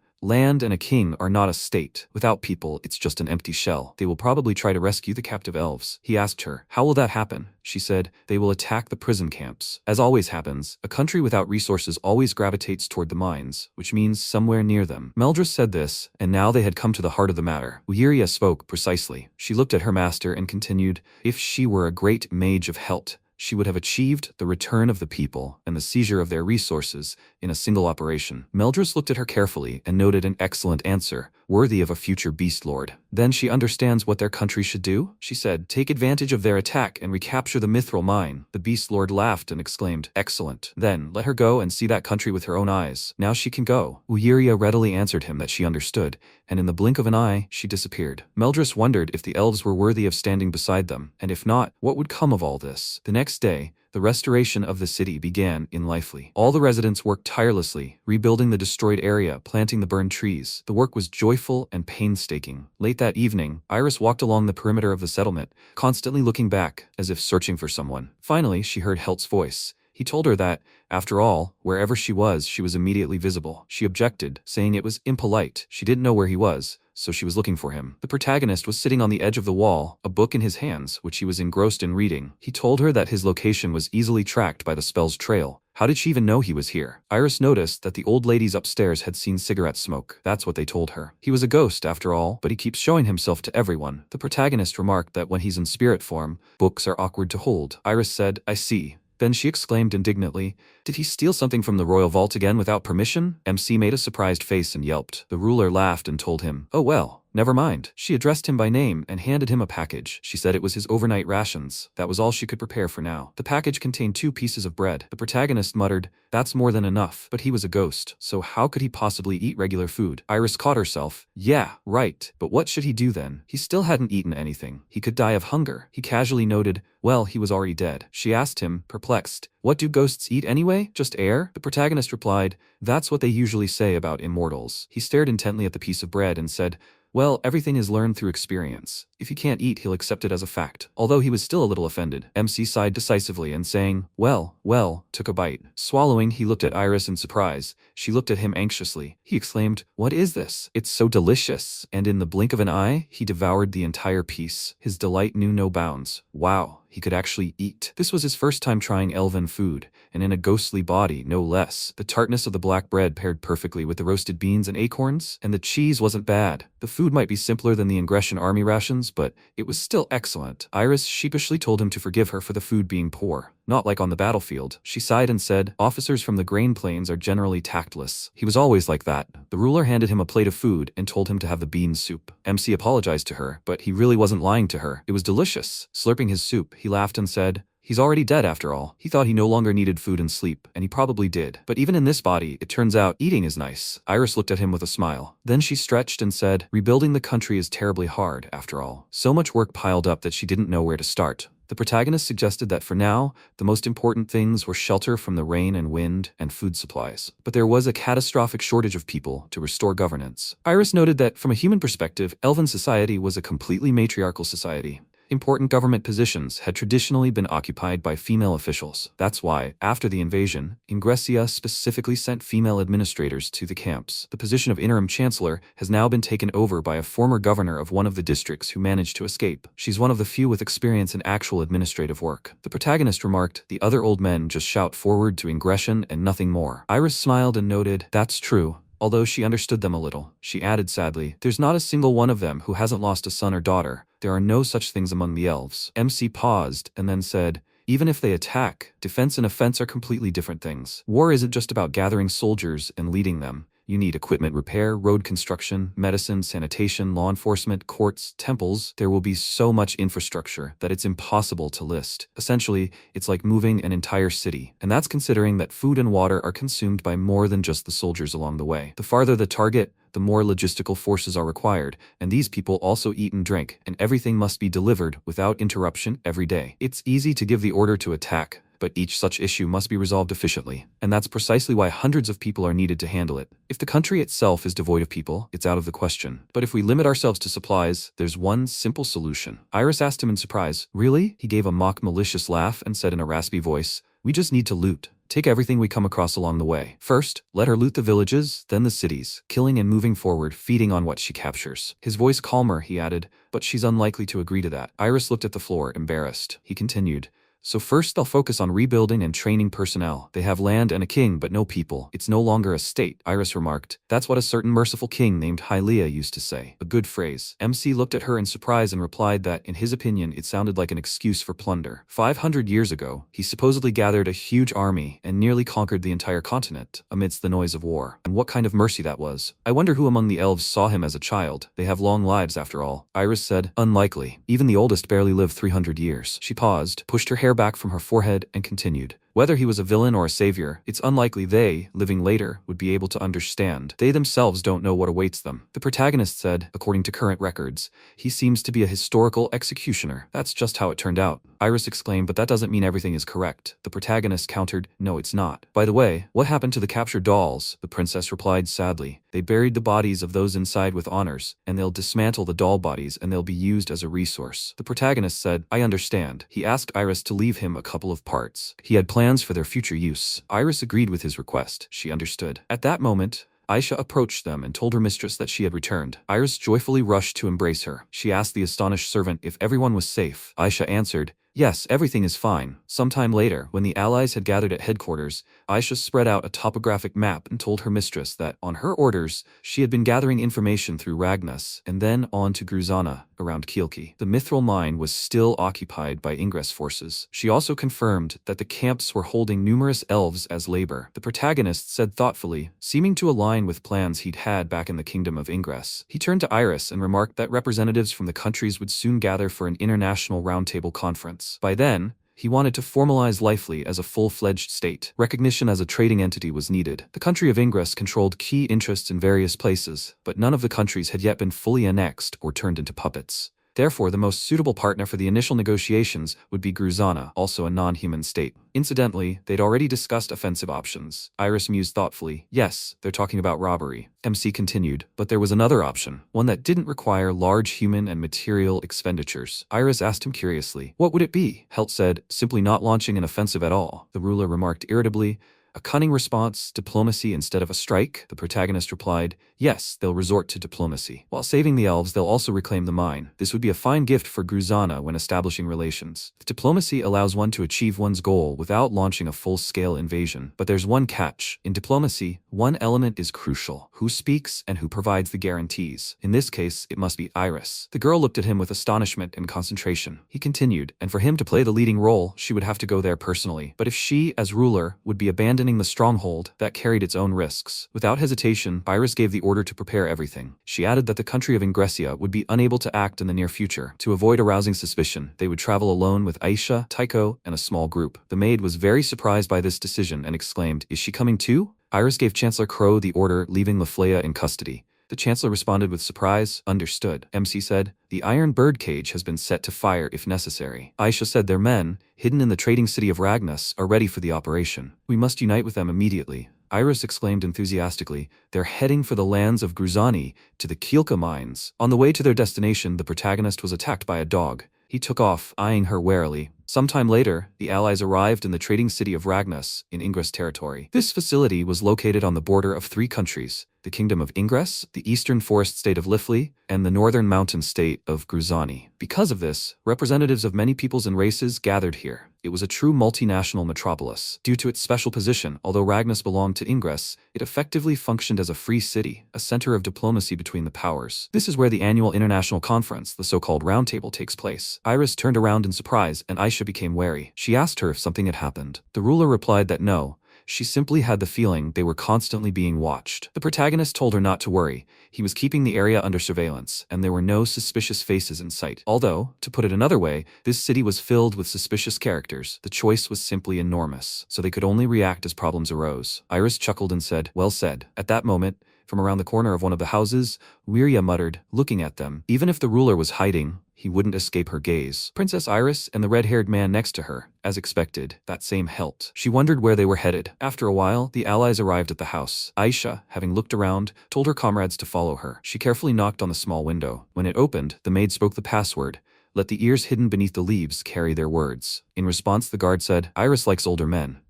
Land and a king are not a state. Without people, it's just an empty shell. They will probably try to rescue the captive elves. He asked her, how will that happen? She said, they will attack the prison camps. As always happens, a country without resources always gravitates toward the mines, which means somewhere near them. Meldrus said this, and now they had come to the heart of the matter. Wiria spoke precisely. She looked at her master and continued, if she were a great mage of Helt, she would have achieved the return of the people and the seizure of their resources in a single operation. Meldrus looked at her carefully and noted an excellent answer, worthy of a future beast lord. Then she understands what their country should do? She said, take advantage of their attack and recapture the mithril mine. The beast lord laughed and exclaimed, excellent. Then let her go and see that country with her own eyes. Now she can go. Uyiria readily answered him that she understood, and in the blink of an eye, she disappeared. Meldrus wondered if the elves were worthy of standing beside them, and if not, what would come of all this? The next day, the restoration of the city began in Lively. All the residents worked tirelessly, rebuilding the destroyed area, planting the burned trees. The work was joyful and painstaking. Late that evening, Iris walked along the perimeter of the settlement, constantly looking back, as if searching for someone. Finally, she heard Helt's voice. He told her that, after all, wherever she was immediately visible. She objected, saying it was impolite. She didn't know where he was, so she was looking for him. The protagonist was sitting on the edge of the wall, a book in his hands, which he was engrossed in reading. He told her that his location was easily tracked by the spell's trail. How did she even know he was here? Iris noticed that the old ladies upstairs had seen cigarette smoke. That's what they told her. He was a ghost, after all, but he keeps showing himself to everyone. The protagonist remarked that when he's in spirit form, books are awkward to hold. Iris said, I see. Then she exclaimed indignantly, did he steal something from the royal vault again without permission? MC made a surprised face and yelped. The ruler laughed and told him, oh well, never mind. She addressed him by name and handed him a package. She said it was his overnight rations. That was all she could prepare for now. The package contained 2 pieces of bread. The protagonist muttered, that's more than enough. But he was a ghost, so how could he possibly eat regular food? Iris caught herself. Yeah, right. But what should he do then? He still hadn't eaten anything. He could die of hunger. He casually noted, well, he was already dead. She asked him, perplexed, what do ghosts eat anyway? Just air? The protagonist replied, that's what they usually say about immortals. He stared intently at the piece of bread and said, well, everything is learned through experience. If he can't eat, he'll accept it as a fact. Although he was still a little offended, MC sighed decisively and saying, well, took a bite. Swallowing, he looked at Iris in surprise. She looked at him anxiously. He exclaimed, what is this? It's so delicious. And in the blink of an eye, he devoured the entire piece. His delight knew no bounds. Wow. He could actually eat. This was his first time trying elven food, and in a ghostly body, no less. The tartness of the black bread paired perfectly with the roasted beans and acorns, and the cheese wasn't bad. The food might be simpler than the Ingression army rations, but it was still excellent. Iris sheepishly told him to forgive her for the food being poor. Not like on the battlefield. She sighed and said, officers from the grain plains are generally tactless. He was always like that. The ruler handed him a plate of food and told him to have the bean soup. MC apologized to her, but he really wasn't lying to her. It was delicious. Slurping his soup, he laughed and said, he's already dead after all. He thought he no longer needed food and sleep, and he probably did. But even in this body, it turns out eating is nice. Iris looked at him with a smile. Then she stretched and said, rebuilding the country is terribly hard, after all. So much work piled up that she didn't know where to start. The protagonist suggested that for now, the most important things were shelter from the rain and wind and food supplies. But there was a catastrophic shortage of people to restore governance. Iris noted that from a human perspective, elven society was a completely matriarchal society. Important government positions had traditionally been occupied by female officials. That's why, after the invasion, Ingressia specifically sent female administrators to the camps. The position of interim chancellor has now been taken over by a former governor of one of the districts who managed to escape. She's one of the few with experience in actual administrative work. The protagonist remarked, the other old men just shout forward to ingression and nothing more. Iris smiled and noted, that's true. Although she understood them a little, she added sadly, there's not a single one of them who hasn't lost a son or daughter. There are no such things among the elves. MC paused and then said, even if they attack, defense and offense are completely different things. War isn't just about gathering soldiers and leading them. You need equipment repair, road construction, medicine, sanitation, law enforcement, courts, temples. There will be so much infrastructure that it's impossible to list. Essentially, it's like moving an entire city. And that's considering that food and water are consumed by more than just the soldiers along the way. The farther the target, the more logistical forces are required, and these people also eat and drink, and everything must be delivered without interruption every day. It's easy to give the order to attack, but each such issue must be resolved efficiently, and that's precisely why hundreds of people are needed to handle it. If the country itself is devoid of people, it's out of the question. But if we limit ourselves to supplies, there's one simple solution. Iris asked him in surprise, really? He gave a mock malicious laugh and said in a raspy voice, we just need to loot. take everything we come across along the way. First, let her loot the villages, then the cities, killing and moving forward, feeding on what she captures. His voice calmer, he added, but she's unlikely to agree to that. Iris looked at the floor, embarrassed. He continued, so first they'll focus on rebuilding and training personnel. They have land and a king, but no people. It's no longer a state, Iris remarked. That's what a certain merciful king named Hylia used to say. A good phrase. MC looked at her in surprise and replied that, in his opinion, it sounded like an excuse for plunder. 500 years ago, he supposedly gathered a huge army and nearly conquered the entire continent amidst the noise of war. And what kind of mercy that was. I wonder who among the elves saw him as a child. They have long lives after all. Iris said, unlikely. Even the oldest barely lived 300 years. She paused, pushed her hair back from her forehead, and continued. Whether he was a villain or a savior, it's unlikely they, living later, would be able to understand. They themselves don't know what awaits them. The protagonist said, according to current records, he seems to be a historical executioner. That's just how it turned out. Iris exclaimed, but that doesn't mean everything is correct. The protagonist countered, no, it's not. By the way, what happened to the captured dolls? The princess replied sadly. They buried the bodies of those inside with honors, and they'll dismantle the doll bodies and they'll be used as a resource. The protagonist said, I understand. He asked Iris to leave him a couple of parts. He had plans for their future use. Iris agreed with his request. She understood. At that moment, Aisha approached them and told her mistress that she had returned. Iris joyfully rushed to embrace her. She asked the astonished servant if everyone was safe. Aisha answered, yes, everything is fine. Sometime later, when the allies had gathered at headquarters, Aisha spread out a topographic map and told her mistress that, on her orders, she had been gathering information through Ragnas and then on to Gruzana, around Kielki. The mithril mine was still occupied by Ingress forces. She also confirmed that the camps were holding numerous elves as labor. The protagonist said thoughtfully, seeming to align with plans he'd had back in the kingdom of Ingress. He turned to Iris and remarked that representatives from the countries would soon gather for an international roundtable conference. By then, he wanted to formalize Lifely as a full-fledged state. Recognition as a trading entity was needed. The country of Ingress controlled key interests in various places, but none of the countries had yet been fully annexed or turned into puppets. Therefore, the most suitable partner for the initial negotiations would be Gruzana, also a non-human state. Incidentally, they'd already discussed offensive options. Iris mused thoughtfully. Yes, they're talking about robbery. MC continued, but there was another option, one that didn't require large human and material expenditures. Iris asked him curiously, what would it be? Helt said, simply not launching an offensive at all. The ruler remarked irritably, a cunning response, diplomacy instead of a strike? The protagonist replied, yes, they'll resort to diplomacy. While saving the elves, they'll also reclaim the mine. This would be a fine gift for Gruzana when establishing relations. Diplomacy allows one to achieve one's goal without launching a full-scale invasion. But there's one catch. In diplomacy, one element is crucial. Who speaks and who provides the guarantees. In this case, it must be Iris. The girl looked at him with astonishment and concentration. He continued, and for him to play the leading role, she would have to go there personally. But if she, as ruler, would be abandoning the stronghold, that carried its own risks. Without hesitation, Iris gave the order to prepare everything. She added that the country of Ingressia would be unable to act in the near future. To avoid arousing suspicion, they would travel alone with Aisha, Tycho, and a small group. The maid was very surprised by this decision and exclaimed, is she coming too? Iris gave Chancellor Crow the order, leaving Lafleya in custody. The Chancellor responded with surprise, understood. MC said, the iron bird cage has been set to fire if necessary. Aisha said their men, hidden in the trading city of Ragnas, are ready for the operation. We must unite with them immediately. Iris exclaimed enthusiastically, they're heading for the lands of Gruzani, to the Kielka mines. On the way to their destination, the protagonist was attacked by a dog. He took off, eyeing her warily. Sometime later, the allies arrived in the trading city of Ragnas, in Ingress territory. This facility was located on the border of 3 countries, the Kingdom of Ingress, the eastern forest state of Lifley, and the northern mountain state of Gruzani. Because of this, representatives of many peoples and races gathered here. It was a true multinational metropolis. Due to its special position, although Ragnas belonged to Ingress, it effectively functioned as a free city, a center of diplomacy between the powers. This is where the annual international conference, the so-called roundtable, takes place. Iris turned around in surprise, and Aisha became wary. She asked her if something had happened. The ruler replied that no. She simply had the feeling they were constantly being watched. The protagonist told her not to worry. He was keeping the area under surveillance, and there were no suspicious faces in sight. Although, to put it another way, this city was filled with suspicious characters. The choice was simply enormous, so they could only react as problems arose. Iris chuckled and said, well said. At that moment, from around the corner of one of the houses, Wiria muttered, looking at them. Even if the ruler was hiding, he wouldn't escape her gaze. Princess Iris and the red-haired man next to her, as expected, that same Helt. She wondered where they were headed. After a while, the allies arrived at the house. Aisha, having looked around, told her comrades to follow her. She carefully knocked on the small window. When it opened, the maid spoke the password. Let the ears hidden beneath the leaves carry their words. In response, the guard said, Iris likes older men.